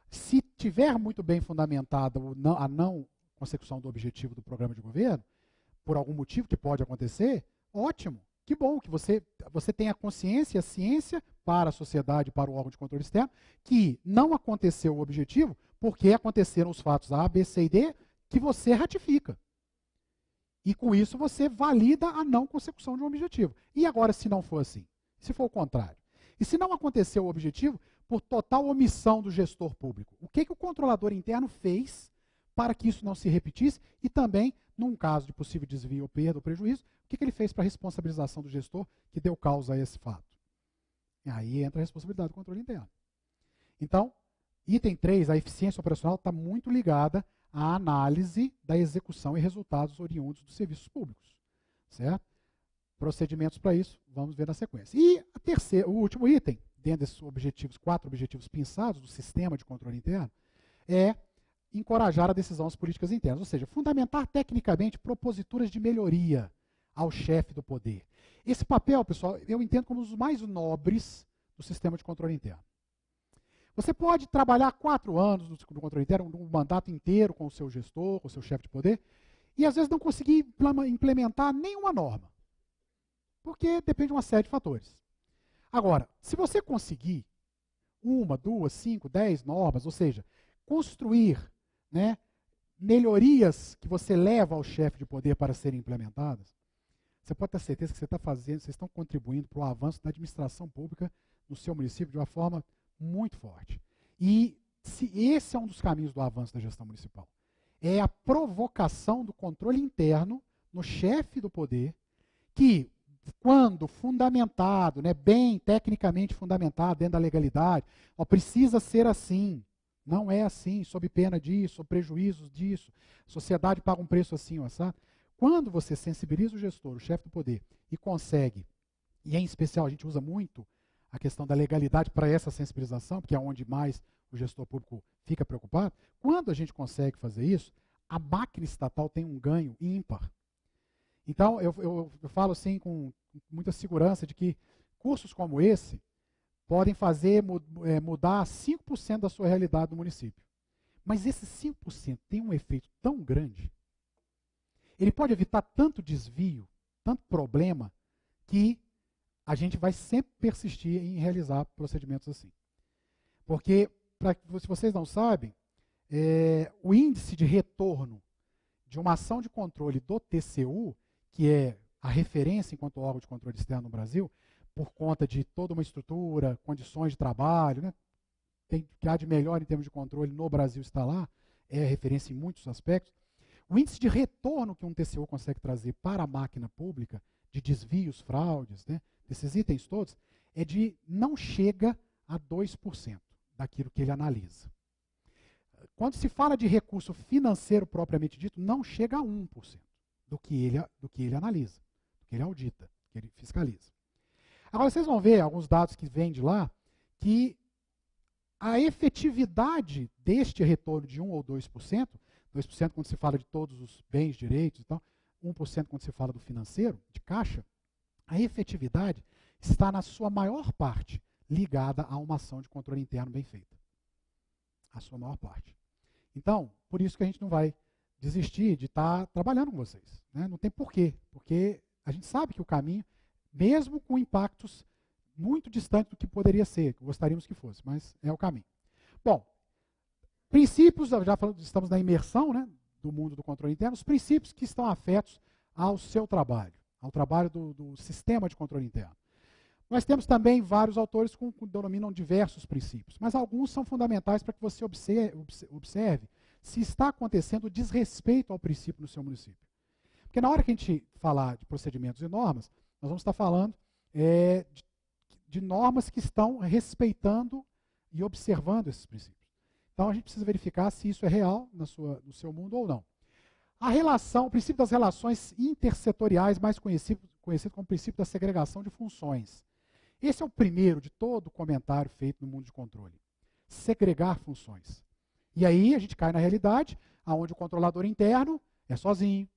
Se tiver muito bem fundamentada a não consecução do objetivo do programa de governo, por algum motivo que pode acontecer, ótimo, que bom que você tenha consciência e a ciência para a sociedade, para o órgão de controle externo, que não aconteceu o objetivo porque aconteceram os fatos A, B, C e D que você ratifica. E com isso você valida a não consecução de um objetivo. E agora, se não for assim? Se for o contrário? E se não aconteceu o objetivo por total omissão do gestor público? O que o controlador interno fez para que isso não se repetisse e também, num caso de possível desvio ou perda ou prejuízo, o que ele fez para a responsabilização do gestor que deu causa a esse fato? E aí entra a responsabilidade do controle interno. Então, item 3, a eficiência operacional está muito ligada à análise da execução e resultados oriundos dos serviços públicos. Certo? Procedimentos para isso, vamos ver na sequência. E o último item, dentro desses objetivos, 4 objetivos pinçados do sistema de controle interno, é encorajar a decisão das políticas internas, ou seja, fundamentar tecnicamente proposituras de melhoria ao chefe do poder. Esse papel, pessoal, eu entendo como um dos mais nobres do sistema de controle interno. Você pode trabalhar 4 anos no controle interno, um mandato inteiro com o seu gestor, com o seu chefe de poder, e às vezes não conseguir implementar nenhuma norma. Porque depende de uma série de fatores. Agora, se você conseguir 1, 2, 5, 10 normas, ou seja, construir, né, melhorias que você leva ao chefe de poder para serem implementadas, você pode ter certeza que vocês estão contribuindo para o avanço da administração pública no seu município de uma forma muito forte. E esse é um dos caminhos do avanço da gestão municipal. É a provocação do controle interno no chefe do poder, que, quando fundamentado, né, bem tecnicamente fundamentado dentro da legalidade, precisa ser assim, não é assim, sob pena disso, sob prejuízos disso, a sociedade paga um preço assim, sabe? Quando você sensibiliza o gestor, o chefe do poder, e consegue, e em especial a gente usa muito a questão da legalidade para essa sensibilização, porque é onde mais o gestor público fica preocupado, quando a gente consegue fazer isso, a máquina estatal tem um ganho ímpar. Então, eu falo assim com muita segurança de que cursos como esse podem fazer mudar 5% da sua realidade no município. Mas esse 5% tem um efeito tão grande, ele pode evitar tanto desvio, tanto problema, que a gente vai sempre persistir em realizar procedimentos assim. Porque, se vocês não sabem, o índice de retorno de uma ação de controle do TCU, que é a referência enquanto órgão de controle externo no Brasil, por conta de toda uma estrutura, condições de trabalho, né, que há de melhor em termos de controle no Brasil está lá, é referência em muitos aspectos. O índice de retorno que um TCU consegue trazer para a máquina pública, de desvios, fraudes, né, desses itens todos, não chega a 2% daquilo que ele analisa. Quando se fala de recurso financeiro propriamente dito, não chega a 1% do que ele analisa, do que ele audita, do que ele fiscaliza. Agora vocês vão ver alguns dados que vêm de lá, que a efetividade deste retorno de 1 ou 2% quando se fala de todos os bens, direitos e tal, 1% quando se fala do financeiro, de caixa, a efetividade está na sua maior parte ligada a uma ação de controle interno bem feita. A sua maior parte. Então, por isso que a gente não vai desistir de estar trabalhando com vocês. Né? Não tem porquê, porque a gente sabe que o caminho, mesmo com impactos muito distantes do que poderia ser, que gostaríamos que fosse, mas é o caminho. Bom, princípios, já falamos, estamos na imersão, né, do mundo do controle interno, os princípios que estão afetos ao seu trabalho, ao trabalho do sistema de controle interno. Nós temos também vários autores que denominam diversos princípios, mas alguns são fundamentais para que você observe se está acontecendo desrespeito ao princípio no seu município. Porque na hora que a gente falar de procedimentos e normas, nós vamos estar falando de normas que estão respeitando e observando esses princípios. Então a gente precisa verificar se isso é real no seu mundo ou não. A relação, o princípio das relações intersetoriais, mais conhecido como princípio da segregação de funções. Esse é o primeiro de todo comentário feito no mundo de controle. Segregar funções. E aí a gente cai na realidade, onde o controlador interno é sozinho,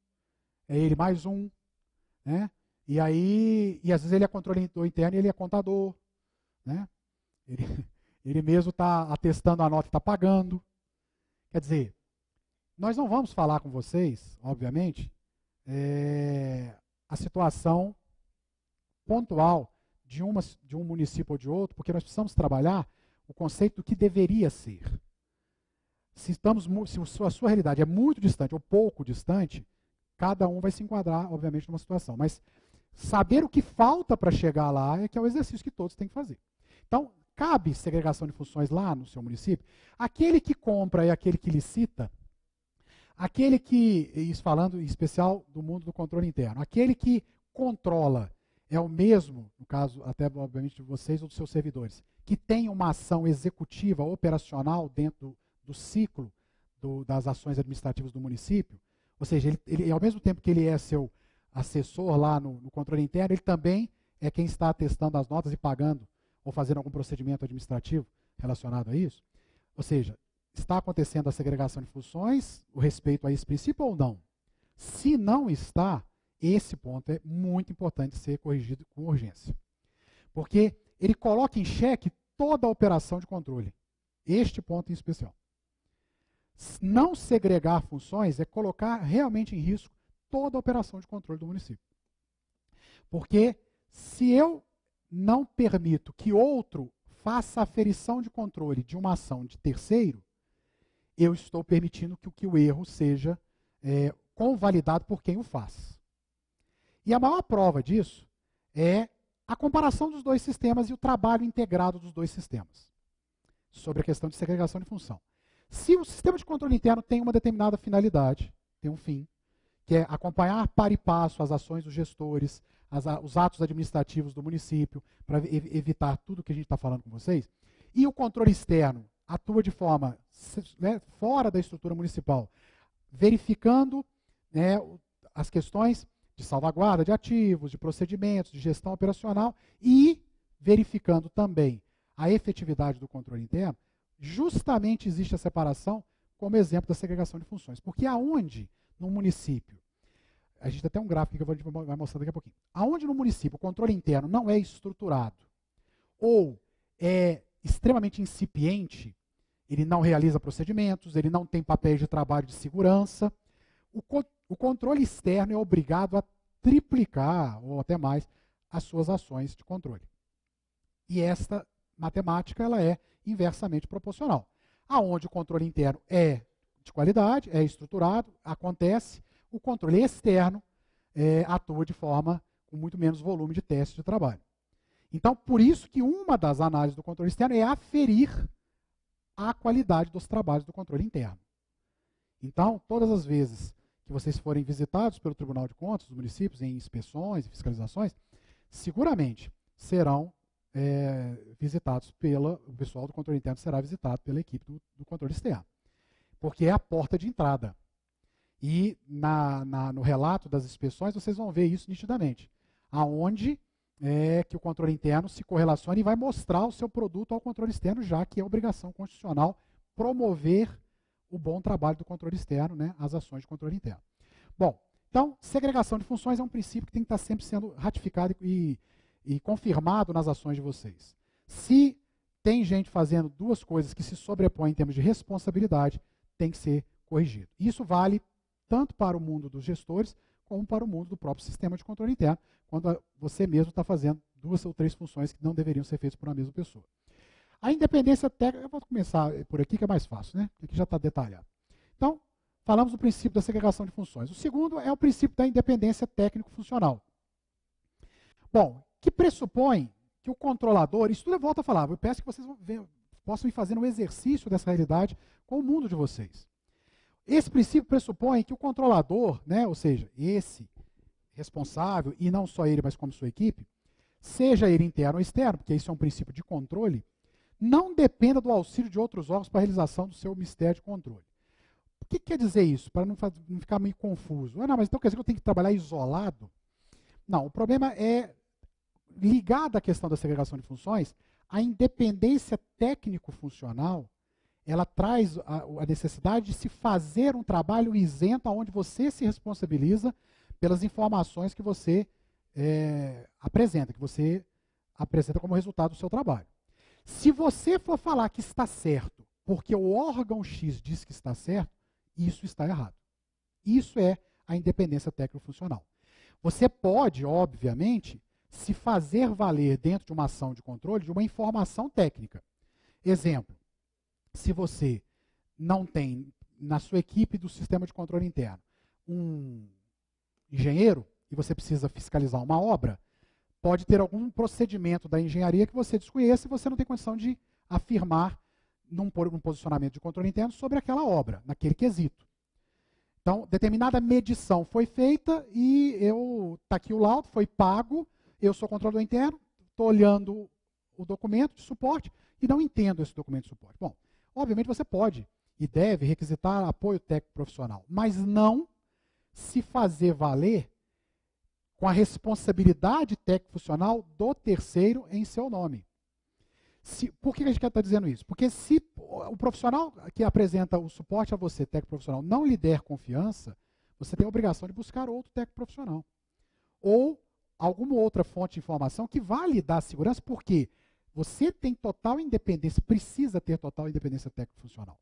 é ele mais um, né? E às vezes ele é controlador interno e ele é contador, né? Ele mesmo está atestando a nota e está pagando. Quer dizer, nós não vamos falar com vocês, obviamente, a situação pontual de um município ou de outro, porque nós precisamos trabalhar o conceito do que deveria ser. Se a sua realidade é muito distante ou pouco distante, cada um vai se enquadrar, obviamente, numa situação. Mas saber o que falta para chegar lá é que é o exercício que todos têm que fazer. Então, cabe segregação de funções lá no seu município. Aquele que compra é aquele que licita. Aquele que, isso falando em especial do mundo do controle interno, aquele que controla é o mesmo, no caso até obviamente de vocês ou dos seus servidores, que tem uma ação executiva, operacional dentro do ciclo das ações administrativas do município, ou seja, ele ao mesmo tempo que ele é seu assessor lá no controle interno, ele também é quem está atestando as notas e pagando ou fazendo algum procedimento administrativo relacionado a isso. Ou seja, está acontecendo a segregação de funções, o respeito a esse princípio ou não? Se não está, esse ponto é muito importante ser corrigido com urgência. Porque ele coloca em xeque toda a operação de controle. Este ponto em especial. Não segregar funções é colocar realmente em risco toda a operação de controle do município. Porque se eu não permito que outro faça a aferição de controle de uma ação de terceiro, eu estou permitindo que o erro seja convalidado por quem o faz. E a maior prova disso é a comparação dos dois sistemas e o trabalho integrado dos dois sistemas sobre a questão de segregação de função. Se o sistema de controle interno tem uma determinada finalidade, tem um fim, que é acompanhar para e passo as ações dos gestores, os atos administrativos do município, para evitar tudo que a gente está falando com vocês, e o controle externo atua de forma fora da estrutura municipal, verificando as questões de salvaguarda de ativos, de procedimentos, de gestão operacional e verificando também a efetividade do controle interno, justamente existe a separação como exemplo da segregação de funções. Porque aonde no município, a gente tem até um gráfico que a gente vai mostrar daqui a pouquinho, aonde no município o controle interno não é estruturado ou é extremamente incipiente, ele não realiza procedimentos, ele não tem papéis de trabalho de segurança, o controle externo é obrigado a triplicar, ou até mais, as suas ações de controle. E esta matemática ela é inversamente proporcional. Aonde o controle interno é de qualidade, é estruturado, acontece, o controle externo atua de forma com muito menos volume de testes de trabalho. Então, por isso que uma das análises do controle externo é aferir a qualidade dos trabalhos do controle interno. Então, todas as vezes que vocês forem visitados pelo Tribunal de Contas dos municípios em inspeções e fiscalizações, seguramente serão visitados o pessoal do controle interno será visitado pela equipe do controle externo, porque é a porta de entrada. E no relato das inspeções vocês vão ver isso nitidamente, aonde que o controle interno se correlaciona e vai mostrar o seu produto ao controle externo, já que é obrigação constitucional promover o bom trabalho do controle externo, as ações de controle interno. Bom, então, segregação de funções é um princípio que tem que estar sempre sendo ratificado e confirmado nas ações de vocês. Se tem gente fazendo duas coisas que se sobrepõem em termos de responsabilidade, tem que ser corrigido. Isso vale tanto para o mundo dos gestores, como para o mundo do próprio sistema de controle interno, quando você mesmo está fazendo duas ou três funções que não deveriam ser feitas por uma mesma pessoa. A independência técnica, eu vou começar por aqui que é mais fácil, né? Aqui já está detalhado. Então, falamos do princípio da segregação de funções. O segundo é o princípio da independência técnico-funcional. Bom, que pressupõe que o controlador, isso tudo eu volto a falar, eu peço que vocês possam ir fazendo um exercício dessa realidade com o mundo de vocês. Esse princípio pressupõe que o controlador, né, ou seja, esse responsável, e não só ele, mas como sua equipe, seja ele interno ou externo, porque isso é um princípio de controle, não dependa do auxílio de outros órgãos para a realização do seu mistério de controle. O que quer dizer isso? Para não ficar meio confuso. Ah, não, mas então quer dizer que eu tenho que trabalhar isolado? Não, o problema é ligado à questão da segregação de funções, a independência técnico-funcional, ela traz a necessidade de se fazer um trabalho isento, onde você se responsabiliza pelas informações que você apresenta, que você apresenta como resultado do seu trabalho. Se você for falar que está certo, porque o órgão X diz que está certo, isso está errado. Isso é a independência técnico-funcional. Você pode, obviamente, se fazer valer dentro de uma ação de controle de uma informação técnica. Exemplo, se você não tem na sua equipe do sistema de controle interno um engenheiro e você precisa fiscalizar uma obra, pode ter algum procedimento da engenharia que você desconheça e você não tem condição de afirmar num posicionamento de controle interno sobre aquela obra, naquele quesito. Então, determinada medição foi feita e está aqui o laudo, foi pago, eu sou controlador interno, estou olhando o documento de suporte e não entendo esse documento de suporte. Bom, obviamente você pode e deve requisitar apoio técnico profissional, mas não se fazer valer com a responsabilidade técnico-funcional do terceiro em seu nome. Por que a gente está dizendo isso? Porque se o profissional que apresenta o suporte a você, técnico profissional, não lhe der confiança, você tem a obrigação de buscar outro técnico profissional. Ou alguma outra fonte de informação que vá lhe dar segurança, porque você tem total independência, precisa ter total independência técnico-funcional.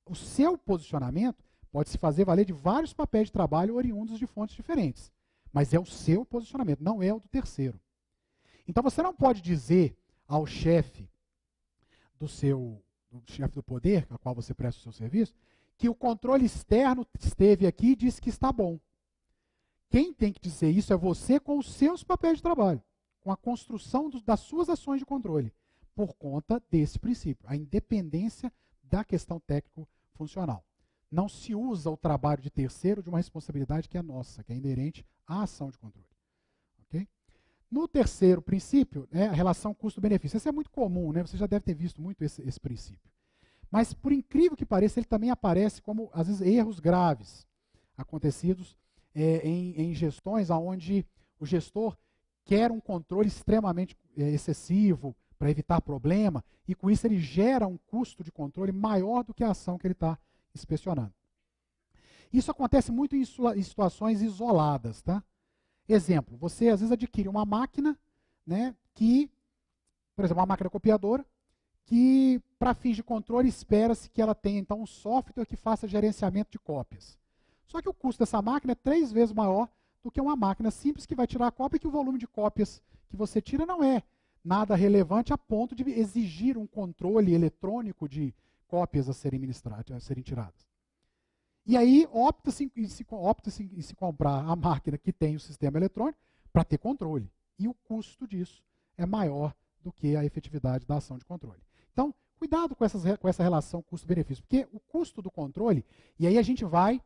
O seu posicionamento pode se fazer valer de vários papéis de trabalho oriundos de fontes diferentes, mas é o seu posicionamento, não é o do terceiro. Então você não pode dizer ao chefe do chefe do poder, a qual você presta o seu serviço, que o controle externo esteve aqui e disse que está bom. Quem tem que dizer isso é você com os seus papéis de trabalho, com a construção das suas ações de controle, por conta desse princípio, a independência da questão técnico-funcional. Não se usa o trabalho de terceiro de uma responsabilidade que é nossa, que é inerente à ação de controle. Okay? No terceiro princípio, a relação custo-benefício. Isso é muito comum, né? Você já deve ter visto muito esse princípio. Mas, por incrível que pareça, ele também aparece como, às vezes, erros graves acontecidos em gestões onde o gestor quer um controle extremamente excessivo para evitar problema, e com isso ele gera um custo de controle maior do que a ação que ele está inspecionando. Isso acontece muito em situações isoladas, tá? Exemplo, você às vezes adquire uma máquina, né, que, por exemplo, uma máquina copiadora, que para fins de controle espera-se que ela tenha então um software que faça gerenciamento de cópias. Só que o custo dessa máquina é 3 vezes maior do que uma máquina simples que vai tirar a cópia, e que o volume de cópias que você tira não é nada relevante a ponto de exigir um controle eletrônico de cópias a serem tiradas. E aí opta-se em se comprar a máquina que tem o sistema eletrônico para ter controle. E o custo disso é maior do que a efetividade da ação de controle. Então, cuidado com essa relação custo-benefício, porque o custo do controle, e aí a gente vai,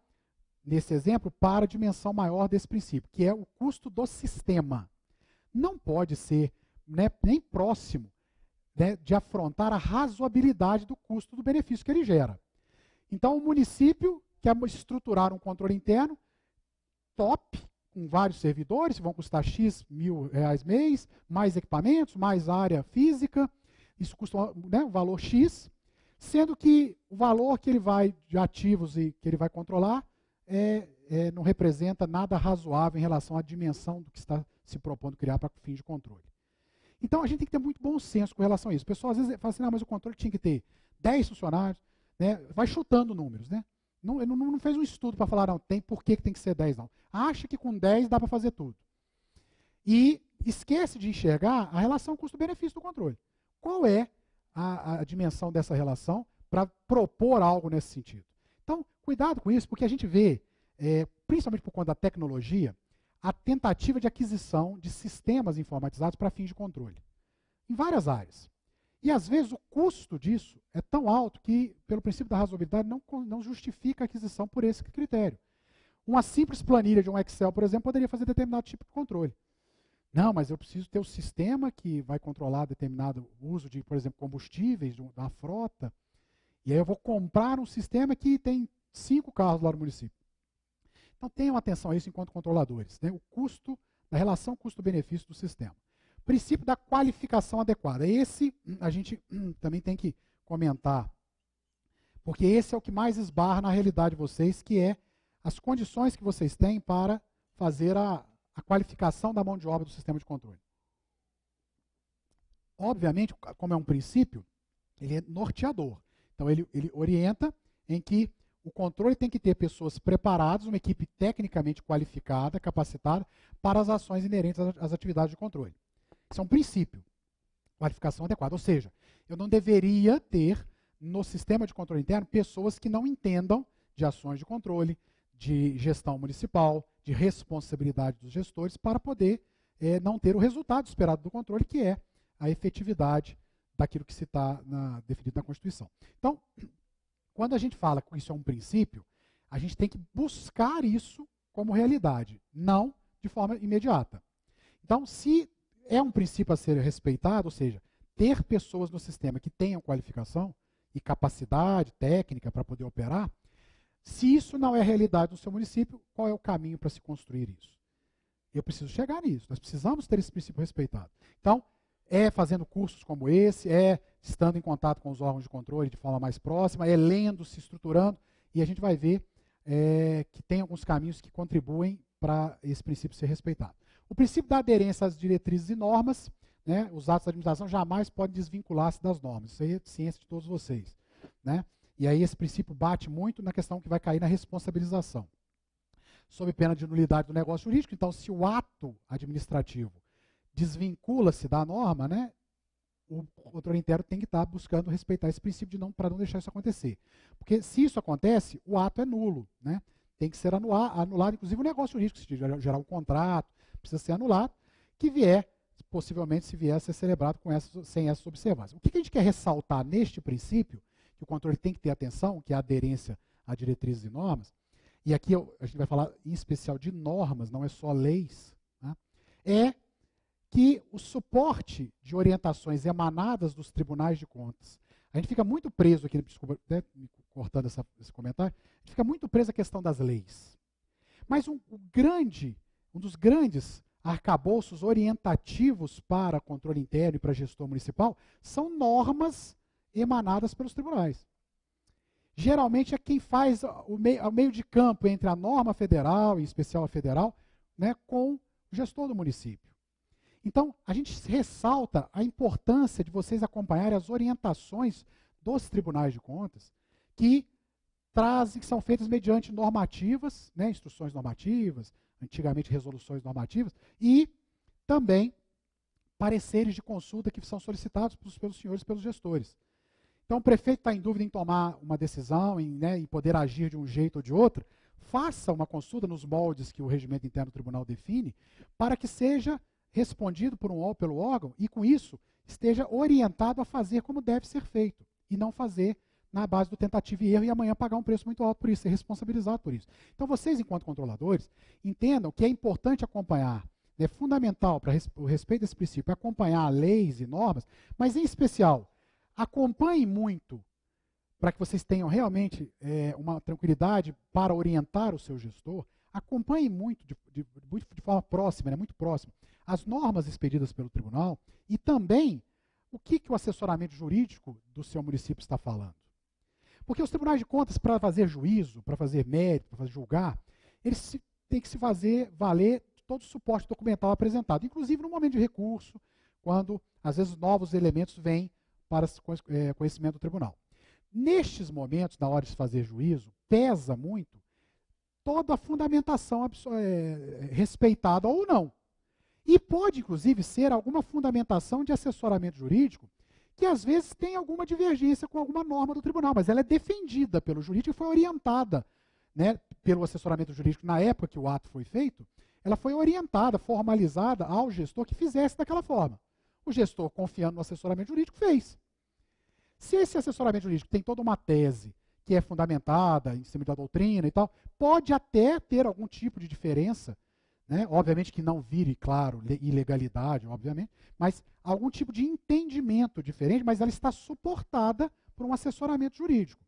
nesse exemplo, para a dimensão maior desse princípio, que é o custo do sistema. Não pode ser, né, nem próximo, né, de afrontar a razoabilidade do custo do benefício que ele gera. Então, o município quer estruturar um controle interno top, com vários servidores, que vão custar X mil reais mês, mais equipamentos, mais área física, isso custa, né, um valor X, sendo que o valor que ele vai, de ativos e que ele vai controlar, não representa nada razoável em relação à dimensão do que está se propondo criar para fim de controle. Então, a gente tem que ter muito bom senso com relação a isso. O pessoal, às vezes, fala assim, mas o controle tinha que ter 10 funcionários, né? Vai chutando números, né? Não fez um estudo para falar, não, por que tem que ser 10, não. Acha que com 10 dá para fazer tudo. E esquece de enxergar a relação custo-benefício do controle. Qual é a dimensão dessa relação para propor algo nesse sentido? Então, cuidado com isso, porque a gente vê, principalmente por conta da tecnologia, a tentativa de aquisição de sistemas informatizados para fins de controle, em várias áreas. E, às vezes, o custo disso é tão alto que, pelo princípio da razoabilidade, não justifica a aquisição por esse critério. Uma simples planilha de um Excel, por exemplo, poderia fazer determinado tipo de controle. Não, mas eu preciso ter um sistema que vai controlar determinado uso de, por exemplo, combustíveis da frota, e aí eu vou comprar um sistema que tem 5 carros lá no município. Então, tenham atenção a isso enquanto controladores, né? O custo, da relação custo-benefício do sistema. Princípio da qualificação adequada. Esse a gente também tem que comentar, porque esse é o que mais esbarra na realidade de vocês, que é as condições que vocês têm para fazer a qualificação da mão de obra do sistema de controle. Obviamente, como é um princípio, ele é norteador. Então, ele orienta em que o controle tem que ter pessoas preparadas, uma equipe tecnicamente qualificada, capacitada, para as ações inerentes às atividades de controle. Isso é um princípio. Qualificação adequada. Ou seja, eu não deveria ter no sistema de controle interno pessoas que não entendam de ações de controle, de gestão municipal, de responsabilidade dos gestores, para poder não ter o resultado esperado do controle, que é a efetividade daquilo que se está definido na Constituição. Então, quando a gente fala que isso é um princípio, a gente tem que buscar isso como realidade, não de forma imediata. Então, se é um princípio a ser respeitado, ou seja, ter pessoas no sistema que tenham qualificação e capacidade técnica para poder operar, se isso não é realidade no seu município, qual é o caminho para se construir isso? Eu preciso chegar nisso, nós precisamos ter esse princípio respeitado. Então, é fazendo cursos como esse, é estando em contato com os órgãos de controle de forma mais próxima, é lendo, se estruturando, e a gente vai ver que tem alguns caminhos que contribuem para esse princípio ser respeitado. O princípio da aderência às diretrizes e normas, né, os atos da administração jamais podem desvincular-se das normas, isso aí é ciência de todos vocês, né? E aí esse princípio bate muito na questão que vai cair na responsabilização. Sob pena de nulidade do negócio jurídico, então se o ato administrativo desvincula-se da norma, né, o controle interno tem que estar buscando respeitar esse princípio para não deixar isso acontecer. Porque se isso acontece, o ato é nulo, né? Tem que ser anulado, inclusive o negócio jurídico, se gerar um contrato, precisa ser anulado, que possivelmente se vier a ser celebrado sem essas observâncias. O que a gente quer ressaltar neste princípio, que o controle tem que ter atenção, que é a aderência a diretrizes e normas, e aqui a gente vai falar em especial de normas, não é só leis, né, é que o suporte de orientações emanadas dos tribunais de contas, a gente fica muito preso aqui, desculpa, né, cortando esse comentário, a gente fica muito preso à questão das leis. Mas um dos grandes arcabouços orientativos para controle interno e para gestor municipal são normas emanadas pelos tribunais. Geralmente é quem faz o meio de campo entre a norma federal, em especial a federal, né, com o gestor do município. Então, a gente ressalta a importância de vocês acompanharem as orientações dos tribunais de contas, que são feitas mediante normativas, né, instruções normativas, antigamente resoluções normativas, e também pareceres de consulta que são solicitados pelos senhores e pelos gestores. Então, o prefeito está em dúvida em tomar uma decisão, em poder agir de um jeito ou de outro, faça uma consulta nos moldes que o regimento interno do tribunal define, para que seja respondido pelo órgão e, com isso, esteja orientado a fazer como deve ser feito, e não fazer na base do tentativa e erro e amanhã pagar um preço muito alto por isso, ser responsabilizado por isso. Então, vocês, enquanto controladores, entendam que é importante acompanhar, é fundamental para o respeito desse princípio, acompanhar leis e normas, mas, em especial, acompanhem muito para que vocês tenham realmente uma tranquilidade para orientar o seu gestor, acompanhem muito de forma próxima, né, muito próxima, as normas expedidas pelo tribunal e também o que o assessoramento jurídico do seu município está falando. Porque os tribunais de contas, para fazer juízo, para fazer mérito, para julgar, eles têm que se fazer valer de todo o suporte documental apresentado, inclusive no momento de recurso, quando às vezes novos elementos vêm para conhecimento do tribunal. Nestes momentos, na hora de fazer juízo, pesa muito toda a fundamentação respeitada ou não. E pode, inclusive, ser alguma fundamentação de assessoramento jurídico que, às vezes, tem alguma divergência com alguma norma do tribunal, mas ela é defendida pelo jurídico e foi orientada, né, pelo assessoramento jurídico na época que o ato foi feito, ela foi orientada, formalizada ao gestor que fizesse daquela forma. O gestor, confiando no assessoramento jurídico, fez. Se esse assessoramento jurídico tem toda uma tese que é fundamentada em cima da doutrina e tal, pode até ter algum tipo de diferença, né? Obviamente que não vire, claro, ilegalidade, obviamente, mas algum tipo de entendimento diferente, mas ela está suportada por um assessoramento jurídico.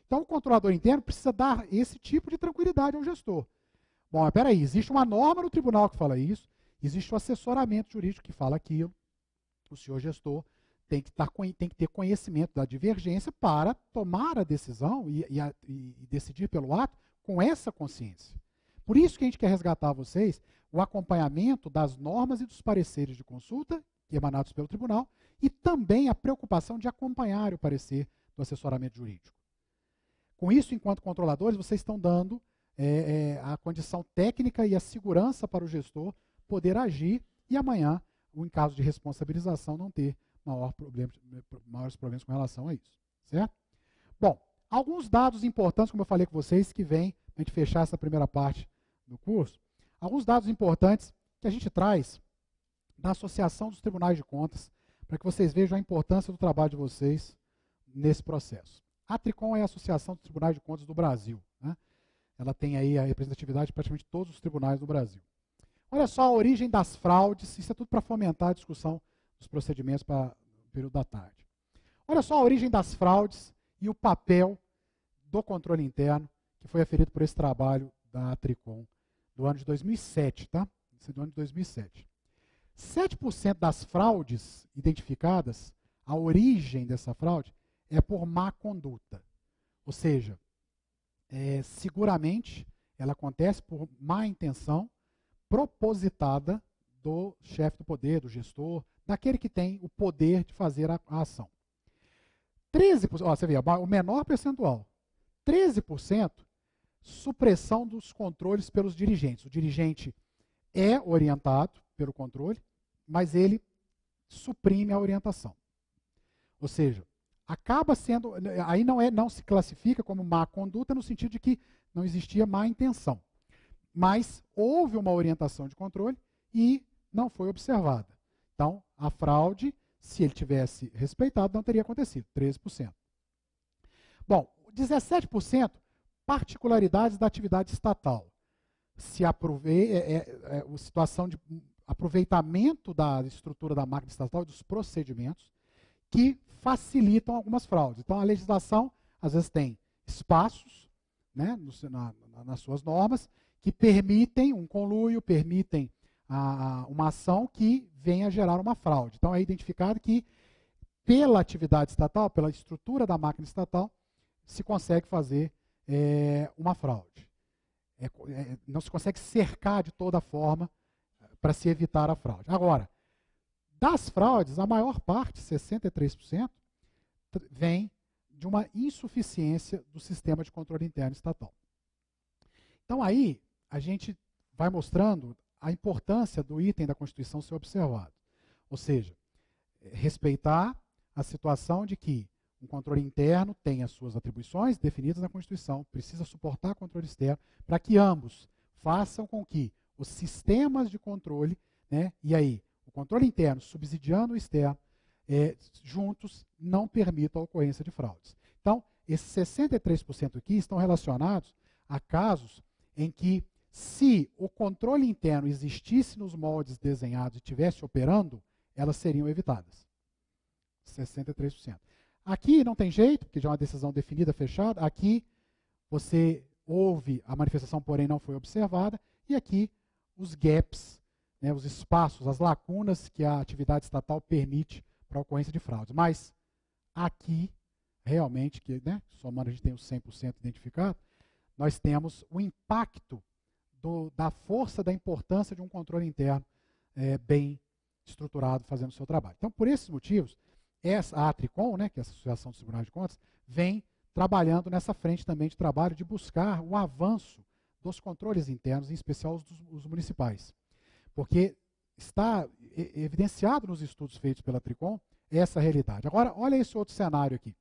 Então, o controlador interno precisa dar esse tipo de tranquilidade ao gestor. Bom, mas peraí, existe uma norma no tribunal que fala isso, existe o assessoramento jurídico que fala aquilo, o senhor gestor tem que ter conhecimento da divergência para tomar a decisão e decidir pelo ato com essa consciência. Por isso que a gente quer resgatar a vocês o acompanhamento das normas e dos pareceres de consulta emanados pelo tribunal e também a preocupação de acompanhar o parecer do assessoramento jurídico. Com isso, enquanto controladores, vocês estão dando a condição técnica e a segurança para o gestor poder agir e amanhã, em caso de responsabilização, não ter maiores problemas com relação a isso. Certo? Bom, alguns dados importantes, como eu falei com vocês, que vêm para a gente fechar essa primeira parte do curso. Alguns dados importantes que a gente traz da Associação dos Tribunais de Contas, para que vocês vejam a importância do trabalho de vocês nesse processo. A Tricom é a Associação dos Tribunais de Contas do Brasil, né? Ela tem aí a representatividade de praticamente todos os tribunais do Brasil. Olha só a origem das fraudes, isso é tudo para fomentar a discussão dos procedimentos para o período da tarde. Olha só a origem das fraudes e o papel do controle interno que foi aferido por esse trabalho da Tricom do ano de 2007, tá? Isso é do ano de 2007. 7% das fraudes identificadas, a origem dessa fraude é por má conduta. Ou seja, seguramente ela acontece por má intenção propositada do chefe do poder, do gestor, daquele que tem o poder de fazer a ação. 13%, ó, você vê, o menor percentual, 13% supressão dos controles pelos dirigentes. O dirigente é orientado pelo controle, mas ele suprime a orientação. Ou seja, acaba sendo, aí não se classifica como má conduta no sentido de que não existia má intenção. Mas houve uma orientação de controle e não foi observada. Então, a fraude, se ele tivesse respeitado, não teria acontecido, 13%. Bom, 17%, particularidades da atividade estatal. A situação de aproveitamento da estrutura da máquina estatal e dos procedimentos que facilitam algumas fraudes. Então, a legislação, às vezes, tem espaços, né, nas suas normas que permitem um conluio, permitem uma ação que venha a gerar uma fraude. Então, é identificado que, pela atividade estatal, pela estrutura da máquina estatal, se consegue fazer uma fraude. Não se consegue cercar de toda forma para se evitar a fraude. Agora, das fraudes, a maior parte, 63%, vem de uma insuficiência do sistema de controle interno estatal. Então, aí, a gente vai mostrando a importância do item da Constituição ser observado. Ou seja, respeitar a situação de que um controle interno tem as suas atribuições definidas na Constituição, precisa suportar controle externo, para que ambos façam com que os sistemas de controle, né, e aí, o controle interno subsidiando o externo, juntos não permitam a ocorrência de fraudes. Então, esses 63% aqui estão relacionados a casos em que, se o controle interno existisse nos moldes desenhados e estivesse operando, elas seriam evitadas. 63%. Aqui não tem jeito, porque já é uma decisão definida, fechada. Aqui você houve a manifestação, porém não foi observada. E aqui os gaps, né, os espaços, as lacunas que a atividade estatal permite para a ocorrência de fraudes. Mas aqui, realmente, que, né, somando a gente tem os 100% identificado, nós temos o impacto da força, da importância de um controle interno bem estruturado fazendo o seu trabalho. Então, por esses motivos, a ATRICON, né, que é a Associação dos Tribunais de Contas, vem trabalhando nessa frente também de trabalho de buscar o avanço dos controles internos, em especial os municipais. Porque está evidenciado nos estudos feitos pela ATRICON essa realidade. Agora, olha esse outro cenário aqui.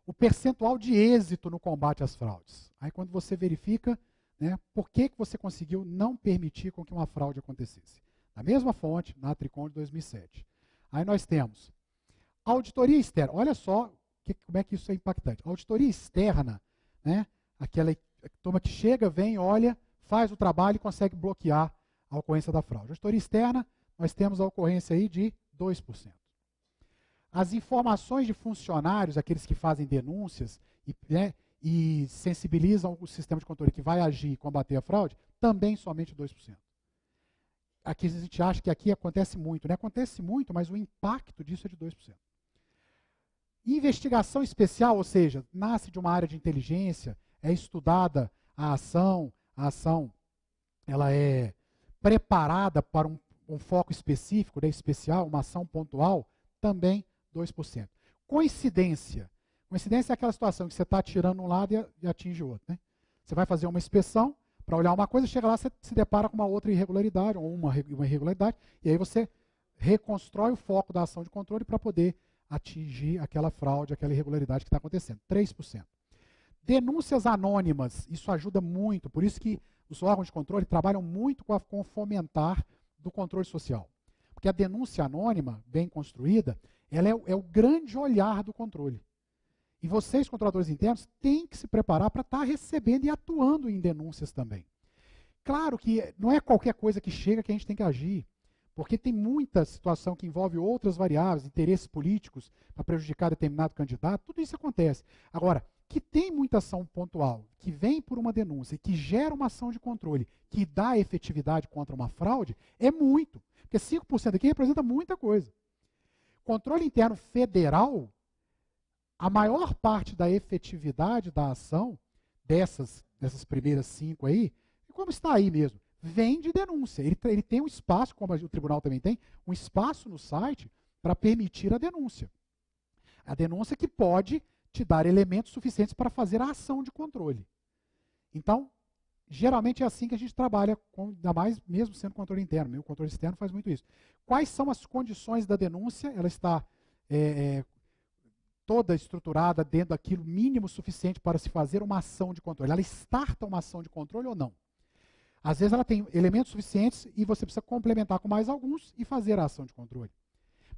O percentual de êxito no combate às fraudes. Aí quando você verifica, né, por que você conseguiu não permitir com que uma fraude acontecesse. Na mesma fonte, na ATRICON de 2007. Aí nós temos auditoria externa. Olha só como é que isso é impactante. Auditoria externa, né, aquela turma que chega, vem, olha, faz o trabalho e consegue bloquear a ocorrência da fraude. Auditoria externa, nós temos a ocorrência aí de 2%. As informações de funcionários, aqueles que fazem denúncias e sensibilizam o sistema de controle que vai agir e combater a fraude, também somente 2%. Aqui a gente acha que aqui acontece muito, né? Acontece muito, mas o impacto disso é de 2%. Investigação especial, ou seja, nasce de uma área de inteligência, é estudada a ação ela é preparada para um foco específico, né, especial, uma ação pontual, também 2%. Coincidência. Coincidência é aquela situação que você está atirando um lado e atinge o outro. Né? Você vai fazer uma inspeção para olhar uma coisa, chega lá, você se depara com uma outra irregularidade, ou uma irregularidade, e aí você reconstrói o foco da ação de controle para poder atingir aquela fraude, aquela irregularidade que está acontecendo. 3%. Denúncias anônimas, isso ajuda muito, por isso que os órgãos de controle trabalham muito com o fomentar do controle social. Porque a denúncia anônima, bem construída, ela é o grande olhar do controle. E vocês, controladores internos, têm que se preparar para estar recebendo e atuando em denúncias também. Claro que não é qualquer coisa que chega que a gente tem que agir, porque tem muita situação que envolve outras variáveis, interesses políticos para prejudicar determinado candidato, tudo isso acontece. Agora, que tem muita ação pontual, que vem por uma denúncia e que gera uma ação de controle, que dá efetividade contra uma fraude, é muito. Porque 5% aqui representa muita coisa. Controle interno federal, a maior parte da efetividade da ação, dessas primeiras 5 aí, como está aí mesmo, vem de denúncia. Ele tem um espaço, como o tribunal também tem, um espaço no site para permitir a denúncia. A denúncia que pode te dar elementos suficientes para fazer a ação de controle. Então, geralmente é assim que a gente trabalha, ainda mais mesmo sendo controle interno. O controle externo faz muito isso. Quais são as condições da denúncia? Ela está toda estruturada dentro daquilo mínimo suficiente para se fazer uma ação de controle. Ela starta uma ação de controle ou não? Às vezes ela tem elementos suficientes e você precisa complementar com mais alguns e fazer a ação de controle.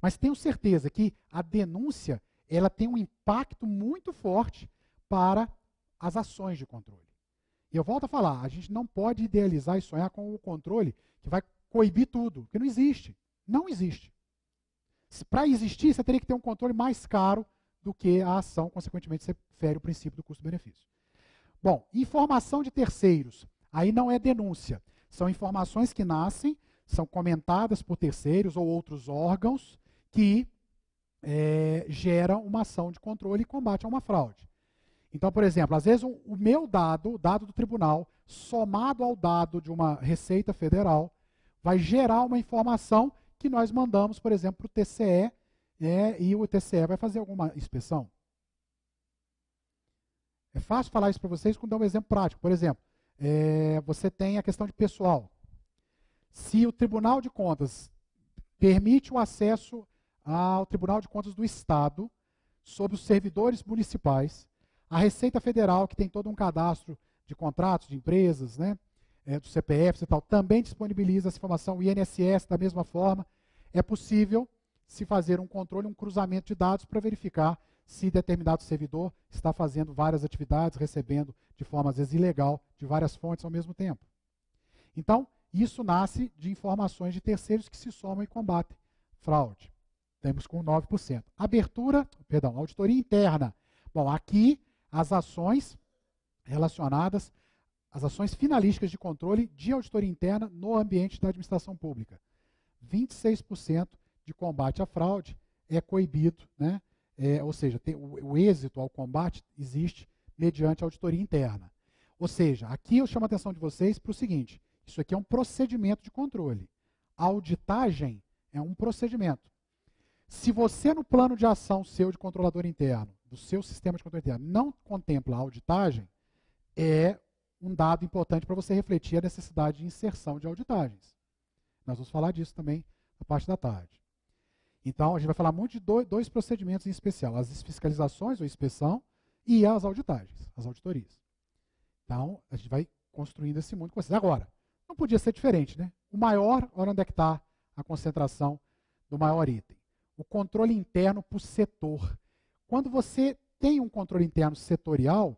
Mas tenho certeza que a denúncia ela tem um impacto muito forte para as ações de controle. E eu volto a falar, a gente não pode idealizar e sonhar com o controle que vai coibir tudo, porque não existe. Não existe. Para existir, você teria que ter um controle mais caro do que a ação, consequentemente você fere o princípio do custo-benefício. Bom, informação de terceiros. Aí não é denúncia. São informações que nascem, são comentadas por terceiros ou outros órgãos que geram uma ação de controle e combate a uma fraude. Então, por exemplo, às vezes o meu dado, o dado do tribunal, somado ao dado de uma Receita Federal, vai gerar uma informação que nós mandamos, por exemplo, para o TCE, e o TCE vai fazer alguma inspeção. É fácil falar isso para vocês quando dar um exemplo prático. Por exemplo, você tem a questão de pessoal. Se o Tribunal de Contas permite o acesso ao Tribunal de Contas do Estado sobre os servidores municipais, a Receita Federal, que tem todo um cadastro de contratos de empresas, né, dos CPFs e tal, também disponibiliza essa informação, o INSS da mesma forma. É possível se fazer um controle, um cruzamento de dados para verificar se determinado servidor está fazendo várias atividades, recebendo de forma, às vezes, ilegal, de várias fontes ao mesmo tempo. Então, isso nasce de informações de terceiros que se somam e combatem fraude. Temos com 9%. Auditoria interna. Bom, aqui as ações relacionadas, as ações finalísticas de controle de auditoria interna no ambiente da administração pública. 26% de combate à fraude é coibido, né? Ou seja, o êxito ao combate existe mediante a auditoria interna. Ou seja, aqui eu chamo a atenção de vocês para o seguinte, isso aqui é um procedimento de controle. A auditagem é é um procedimento. Se você, no plano de ação seu de controlador interno, do seu sistema de controle interno, não contempla a auditagem, é um dado importante para você refletir a necessidade de inserção de auditagens. Nós vamos falar disso também na parte da tarde. Então, a gente vai falar muito de dois procedimentos em especial, as fiscalizações ou inspeção e as auditagens, as auditorias. Então, a gente vai construindo esse mundo com vocês. Agora, não podia ser diferente, né? O maior, olha onde é que está a concentração do maior item. O controle interno por setor. Quando você tem um controle interno setorial,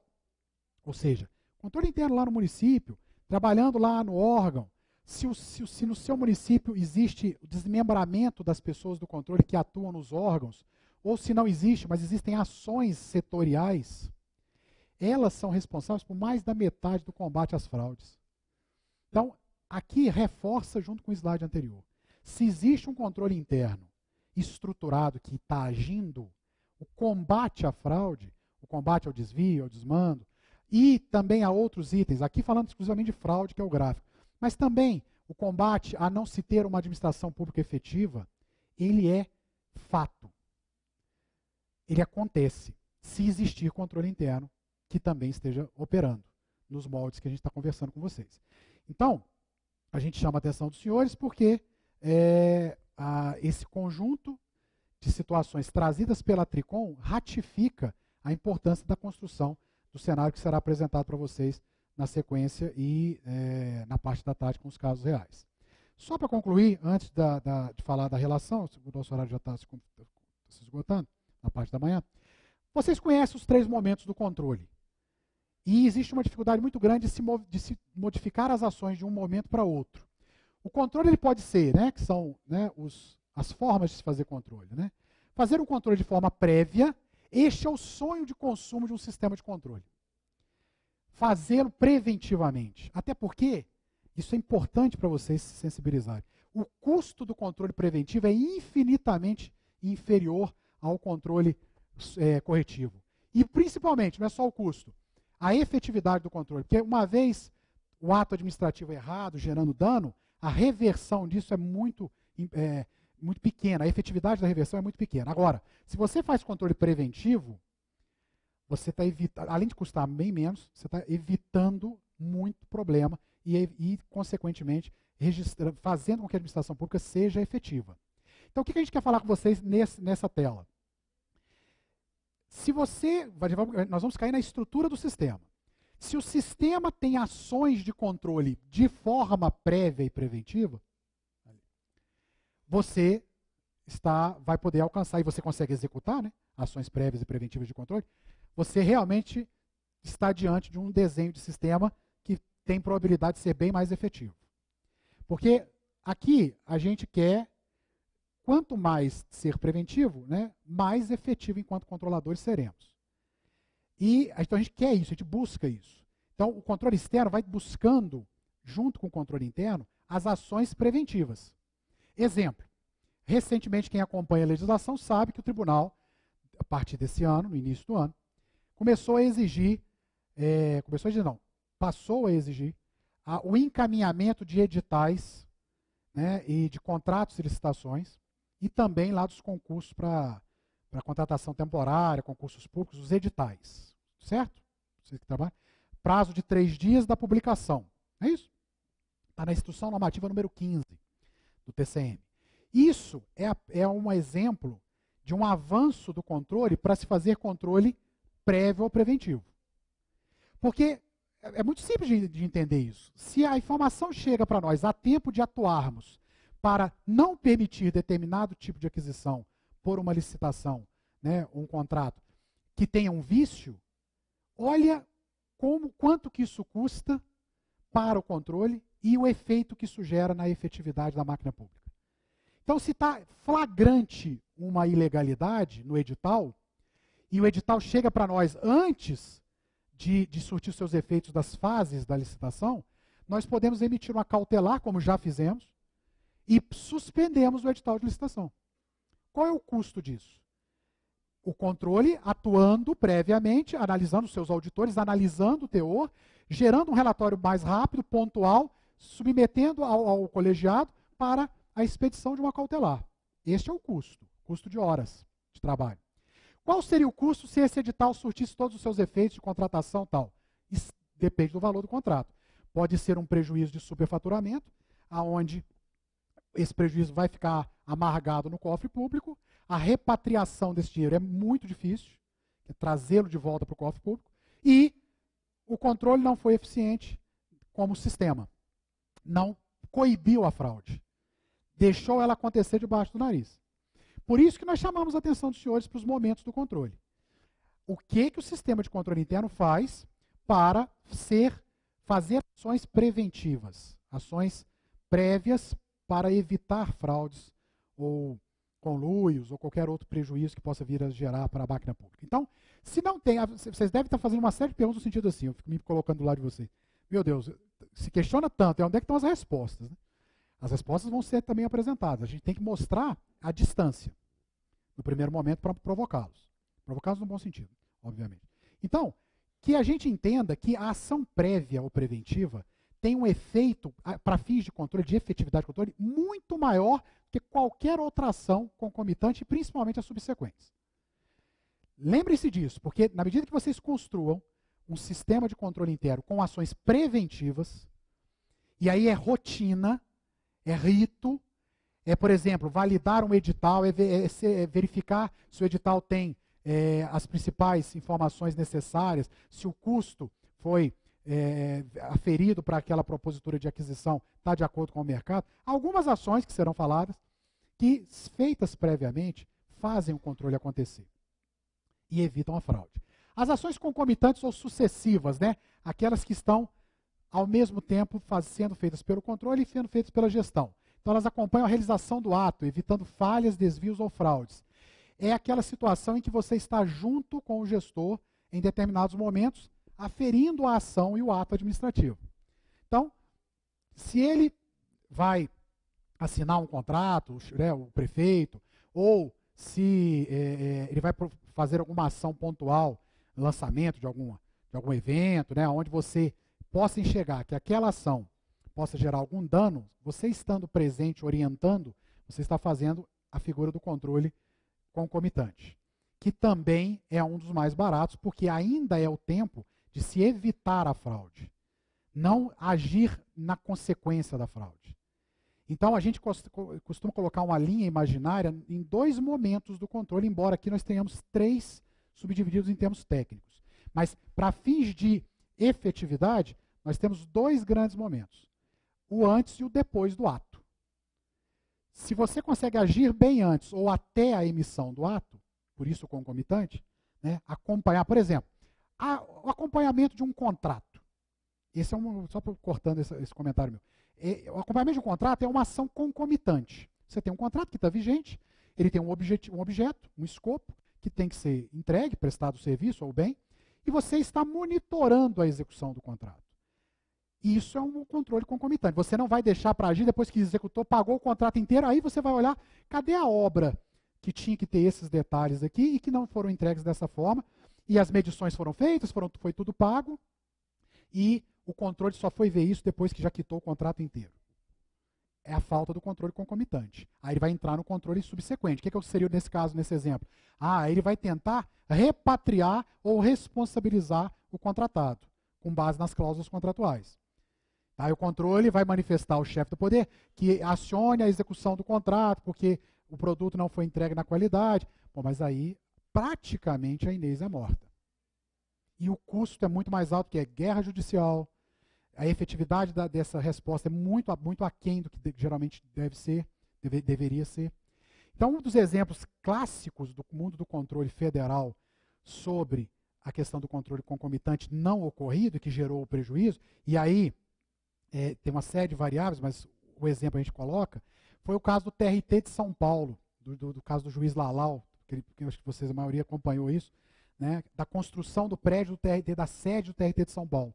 ou seja, controle interno lá no município, trabalhando lá no órgão, se no seu município existe o desmembramento das pessoas do controle que atuam nos órgãos, ou se não existe, mas existem ações setoriais, elas são responsáveis por mais da metade do combate às fraudes. Então, aqui reforça junto com o slide anterior. Se existe um controle interno estruturado que está agindo, o combate à fraude, o combate ao desvio, ao desmando, e também a outros itens, aqui falando exclusivamente de fraude, que é o gráfico, mas também o combate a não se ter uma administração pública efetiva, ele é fato. Ele acontece se existir controle interno que também esteja operando nos moldes que a gente está conversando com vocês. Então, a gente chama a atenção dos senhores porque esse conjunto de situações trazidas pela Tricom ratifica a importância da construção do cenário que será apresentado para vocês na sequência e na parte da tarde com os casos reais. Só para concluir, antes de falar da relação, o nosso horário já está se esgotando, na parte da manhã, vocês conhecem os 3 momentos do controle. E existe uma dificuldade muito grande de se modificar as ações de um momento para outro. O controle ele pode ser, que são as formas de se fazer controle. Fazer um controle de forma prévia, este é o sonho de consumo de um sistema de controle. Fazê-lo preventivamente. Até porque, isso é importante para vocês se sensibilizarem, o custo do controle preventivo é infinitamente inferior ao controle corretivo. E principalmente, não é só o custo, a efetividade do controle. Porque uma vez o ato administrativo errado, gerando dano, a reversão disso é muito pequena, a efetividade da reversão é muito pequena. Agora, se você faz controle preventivo, você está evitando, além de custar bem menos, você está evitando muito problema e consequentemente, fazendo com que a administração pública seja efetiva. Então, o que a gente quer falar com vocês nessa tela? Nós vamos cair na estrutura do sistema. Se o sistema tem ações de controle de forma prévia e preventiva, você vai poder alcançar, e você consegue executar ações prévias e preventivas de controle, você realmente está diante de um desenho de sistema que tem probabilidade de ser bem mais efetivo. Porque aqui a gente quer, quanto mais ser preventivo, mais efetivo enquanto controladores seremos. E então a gente quer isso, a gente busca isso. Então o controle externo vai buscando, junto com o controle interno, as ações preventivas. Exemplo, recentemente quem acompanha a legislação sabe que o tribunal, a partir desse ano, no início do ano, passou a exigir o encaminhamento de editais e de contratos e licitações, e também lá dos concursos para contratação temporária, concursos públicos, os editais. Certo? Você que trabalha. Prazo de 3 dias da publicação. É isso? Está na Instrução Normativa número 15 do TCM. Isso é um exemplo de um avanço do controle para se fazer controle prévio ou preventivo. Porque é muito simples de entender isso. Se a informação chega para nós a tempo de atuarmos para não permitir determinado tipo de aquisição por uma licitação, um contrato que tenha um vício, olha quanto que isso custa para o controle e o efeito que isso gera na efetividade da máquina pública. Então, se está flagrante uma ilegalidade no edital, e o edital chega para nós antes de surtir seus efeitos das fases da licitação, nós podemos emitir uma cautelar, como já fizemos, e suspendemos o edital de licitação. Qual é o custo disso? O controle atuando previamente, analisando os seus auditores, analisando o teor, gerando um relatório mais rápido, pontual, submetendo ao colegiado para a expedição de uma cautelar. Este é o custo de horas de trabalho. Qual seria o custo se esse edital surtisse todos os seus efeitos de contratação e tal? Isso depende do valor do contrato. Pode ser um prejuízo de superfaturamento, aonde esse prejuízo vai ficar amargado no cofre público. A repatriação desse dinheiro é muito difícil, trazê-lo de volta para o cofre público. E o controle não foi eficiente como sistema. Não coibiu a fraude. Deixou ela acontecer debaixo do nariz. Por isso que nós chamamos a atenção dos senhores para os momentos do controle. O que o sistema de controle interno faz para fazer ações preventivas, ações prévias para evitar fraudes ou conluios ou qualquer outro prejuízo que possa vir a gerar para a máquina pública. Então, se não tem, vocês devem estar fazendo uma série de perguntas no sentido assim, eu fico me colocando do lado de vocês. Meu Deus, se questiona tanto, onde é que estão as respostas? Né? As respostas vão ser também apresentadas. A gente tem que mostrar a distância, no primeiro momento, para provocá-los. Provocá-los no bom sentido, obviamente. Então, que a gente entenda que a ação prévia ou preventiva tem um efeito, para fins de controle, de efetividade de controle, muito maior que qualquer outra ação concomitante, principalmente as subsequentes. Lembre-se disso, porque na medida que vocês construam um sistema de controle interno com ações preventivas, e aí é rotina, é rito, é, por exemplo, validar um edital, é verificar se o edital tem as principais informações necessárias, se o custo foi aferido para aquela propositura de aquisição está de acordo com o mercado. Algumas ações que serão faladas, que feitas previamente, fazem o controle acontecer e evitam a fraude. As ações concomitantes ou sucessivas, né? Aquelas que estão ao mesmo tempo sendo feitas pelo controle e sendo feitas pela gestão. Então elas acompanham a realização do ato, evitando falhas, desvios ou fraudes. É aquela situação em que você está junto com o gestor em determinados momentos, aferindo a ação e o ato administrativo. Então, se ele vai assinar um contrato, né, o prefeito, ou se ele vai fazer alguma ação pontual, lançamento de algum evento, né, onde você possa enxergar que aquela ação possa gerar algum dano, você estando presente, orientando, você está fazendo a figura do controle concomitante, que também é um dos mais baratos, porque ainda é o tempo de se evitar a fraude, não agir na consequência da fraude. Então, a gente costuma colocar uma linha imaginária em dois momentos do controle, embora aqui nós tenhamos 3 subdivididos em termos técnicos. Mas, para fins de efetividade, nós temos 2 grandes momentos, o antes e o depois do ato. Se você consegue agir bem antes ou até a emissão do ato, por isso o concomitante, né, acompanhar, por exemplo, o acompanhamento de um contrato. Esse é só cortando esse comentário meu. O acompanhamento de um contrato é uma ação concomitante. Você tem um contrato que está vigente, ele tem um objeto, um escopo, que tem que ser entregue, prestado o serviço ou bem, e você está monitorando a execução do contrato. Isso é um controle concomitante. Você não vai deixar para agir depois que executou, pagou o contrato inteiro, aí você vai olhar, cadê a obra que tinha que ter esses detalhes aqui e que não foram entregues dessa forma, e as medições foram feitas, foi tudo pago, e o controle só foi ver isso depois que já quitou o contrato inteiro. É a falta do controle concomitante. Aí ele vai entrar no controle subsequente. O que seria nesse caso, nesse exemplo? Ele vai tentar repatriar ou responsabilizar o contratado, com base nas cláusulas contratuais. Aí o controle vai manifestar ao chefe do poder que acione a execução do contrato, porque o produto não foi entregue na qualidade. Bom, mas aí praticamente a Inês é morta. E o custo é muito mais alto, que é guerra judicial. A efetividade dessa resposta é muito aquém do que geralmente deveria ser. Então, um dos exemplos clássicos do mundo do controle federal sobre a questão do controle concomitante não ocorrido, que gerou o prejuízo, e aí tem uma série de variáveis, mas o exemplo a gente coloca, foi o caso do TRT de São Paulo, do caso do juiz Lalau, que eu acho que vocês, a maioria, acompanhou isso, né, da construção do prédio do TRT, da sede do TRT de São Paulo,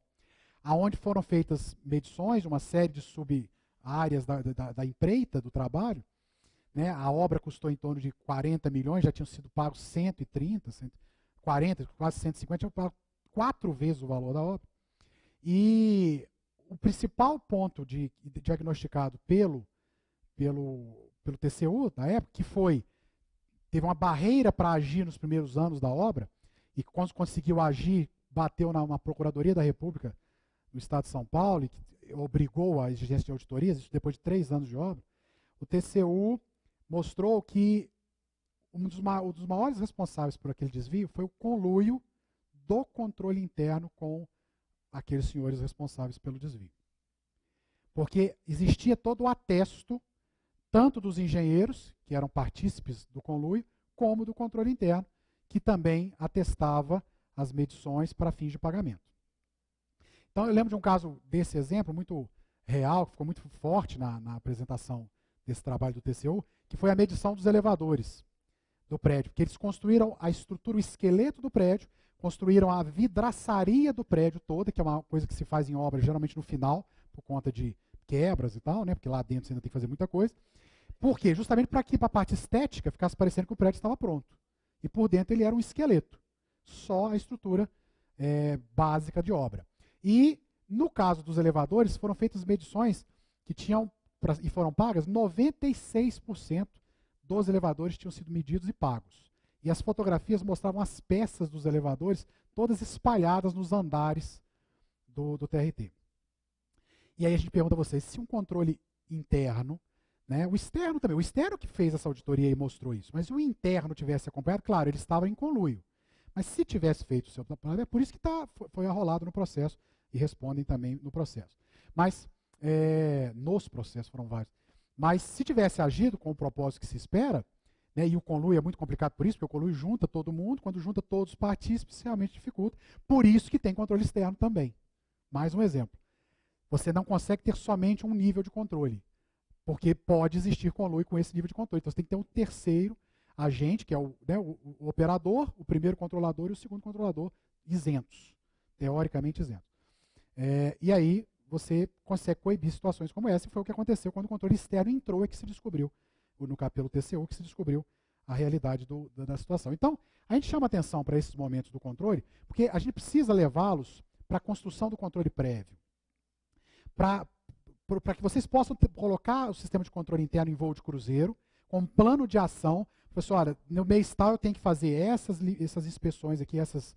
aonde foram feitas medições de uma série de sub-áreas da empreita, do trabalho, né, a obra custou em torno de 40 milhões, já tinham sido pagos 130, 140, quase 150, tinham pago 4 vezes o valor da obra. E o principal ponto diagnosticado pelo TCU, na época, que teve uma barreira para agir nos primeiros anos da obra, e quando conseguiu agir, bateu na Procuradoria da República do Estado de São Paulo, e que obrigou a exigência de auditorias, isso depois de 3 anos de obra. O TCU mostrou que um dos maiores responsáveis por aquele desvio foi o conluio do controle interno com aqueles senhores responsáveis pelo desvio. Porque existia todo o atesto, tanto dos engenheiros, que eram partícipes do conluio, como do controle interno, que também atestava as medições para fins de pagamento. Então, eu lembro de um caso desse exemplo, muito real, que ficou muito forte na apresentação desse trabalho do TCU, que foi a medição dos elevadores do prédio, porque eles construíram a estrutura, o esqueleto do prédio, construíram a vidraçaria do prédio toda, que é uma coisa que se faz em obra geralmente no final, por conta de quebras e tal, né? Porque lá dentro você ainda tem que fazer muita coisa. Por quê? Justamente para que, para a parte estética, ficasse parecendo que o prédio estava pronto. E por dentro ele era um esqueleto, só a estrutura básica de obra. E no caso dos elevadores, foram feitas medições que tinham, e foram pagas, 96% dos elevadores tinham sido medidos e pagos. E as fotografias mostravam as peças dos elevadores todas espalhadas nos andares do TRT. E aí a gente pergunta a vocês, se um controle interno, né, o externo também, o externo que fez essa auditoria e mostrou isso, mas se o interno tivesse acompanhado, claro, ele estava em conluio. Mas se tivesse feito o seu trabalho, é por isso que foi arrolado no processo e respondem também no processo. Mas, nos processos foram vários. Mas se tivesse agido com o propósito que se espera, né, e o conluio é muito complicado por isso, porque o conluio junta todo mundo, quando junta todos os partícipes, realmente dificulta. Por isso que tem controle externo também. Mais um exemplo. Você não consegue ter somente um nível de controle, porque pode existir conluio com esse nível de controle. Então você tem que ter um terceiro agente, que é o operador, o primeiro controlador e o segundo controlador isentos, teoricamente isentos. E aí você consegue coibir situações como essa, e foi o que aconteceu quando o controle externo entrou e que se descobriu, pelo TCU, que se descobriu a realidade da situação. Então, a gente chama atenção para esses momentos do controle, porque a gente precisa levá-los para a construção do controle prévio, para que vocês possam colocar o sistema de controle interno em voo de cruzeiro, com um plano de ação. Pessoal, olha, no mês tal eu tenho que fazer essas inspeções aqui, essas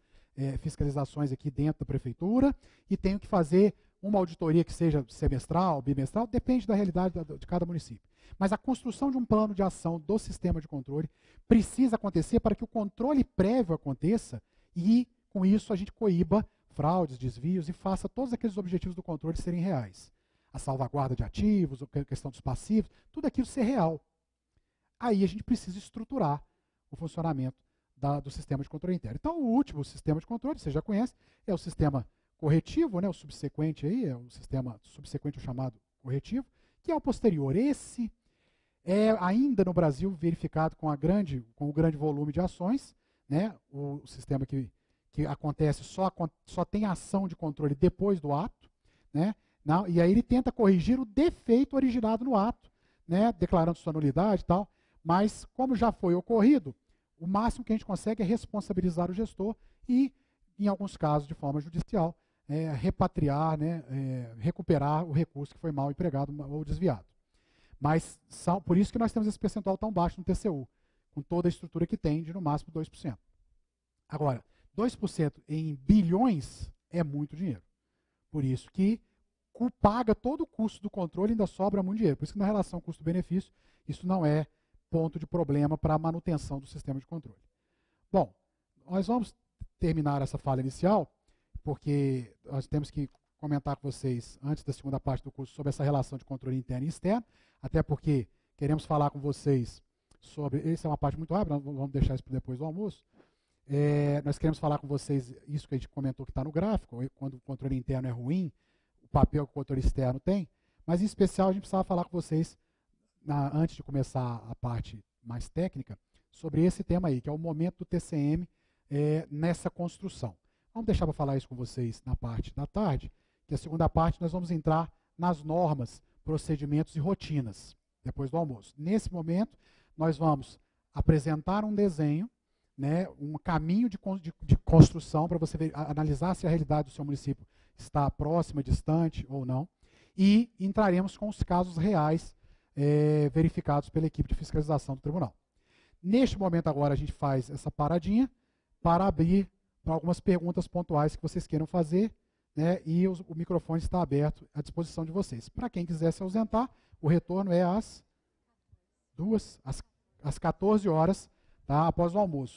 fiscalizações aqui dentro da prefeitura, e tenho que fazer uma auditoria que seja semestral, bimestral, depende da realidade de cada município. Mas a construção de um plano de ação do sistema de controle precisa acontecer para que o controle prévio aconteça e, com isso, a gente coíba fraudes, desvios e faça todos aqueles objetivos do controle serem reais. A salvaguarda de ativos, a questão dos passivos, tudo aquilo ser real. Aí a gente precisa estruturar o funcionamento do sistema de controle interno. Então, o último sistema de controle, você já conhece, é o sistema corretivo, né, o subsequente aí, é o sistema subsequente, o chamado corretivo, que é o posterior. Esse é ainda no Brasil verificado com o grande volume de ações, né, o sistema que acontece só tem ação de controle depois do ato, né, e aí ele tenta corrigir o defeito originado no ato, né, declarando sua nulidade e tal, mas como já foi ocorrido, o máximo que a gente consegue é responsabilizar o gestor e, em alguns casos, de forma judicial, repatriar, né, recuperar o recurso que foi mal empregado ou desviado. Mas por isso que nós temos esse percentual tão baixo no TCU, com toda a estrutura que tem de no máximo 2%. Agora, 2% em bilhões é muito dinheiro. Por isso que paga todo o custo do controle e ainda sobra muito dinheiro. Por isso que na relação custo-benefício, isso não é ponto de problema para a manutenção do sistema de controle. Bom, nós vamos terminar essa fala inicial, porque nós temos que comentar com vocês, antes da segunda parte do curso, sobre essa relação de controle interno e externo, até porque queremos falar com vocês sobre, essa é uma parte muito rápida, vamos deixar isso para depois do almoço, nós queremos falar com vocês isso que a gente comentou que está no gráfico, quando o controle interno é ruim, o papel que o controle externo tem, mas em especial a gente precisava falar com vocês, antes de começar a parte mais técnica, sobre esse tema aí, que é o momento do TCM nessa construção. Vamos deixar para falar isso com vocês na parte da tarde, que a segunda parte nós vamos entrar nas normas, procedimentos e rotinas, depois do almoço. Nesse momento, nós vamos apresentar um desenho, né, um caminho de construção para você analisar se a realidade do seu município está próxima, distante ou não, e entraremos com os casos reais verificados pela equipe de fiscalização do tribunal. Neste momento agora a gente faz essa paradinha para abrir para algumas perguntas pontuais que vocês queiram fazer, né, e o microfone está aberto à disposição de vocês. Para quem quiser se ausentar, o retorno é às 14 horas, tá, após o almoço.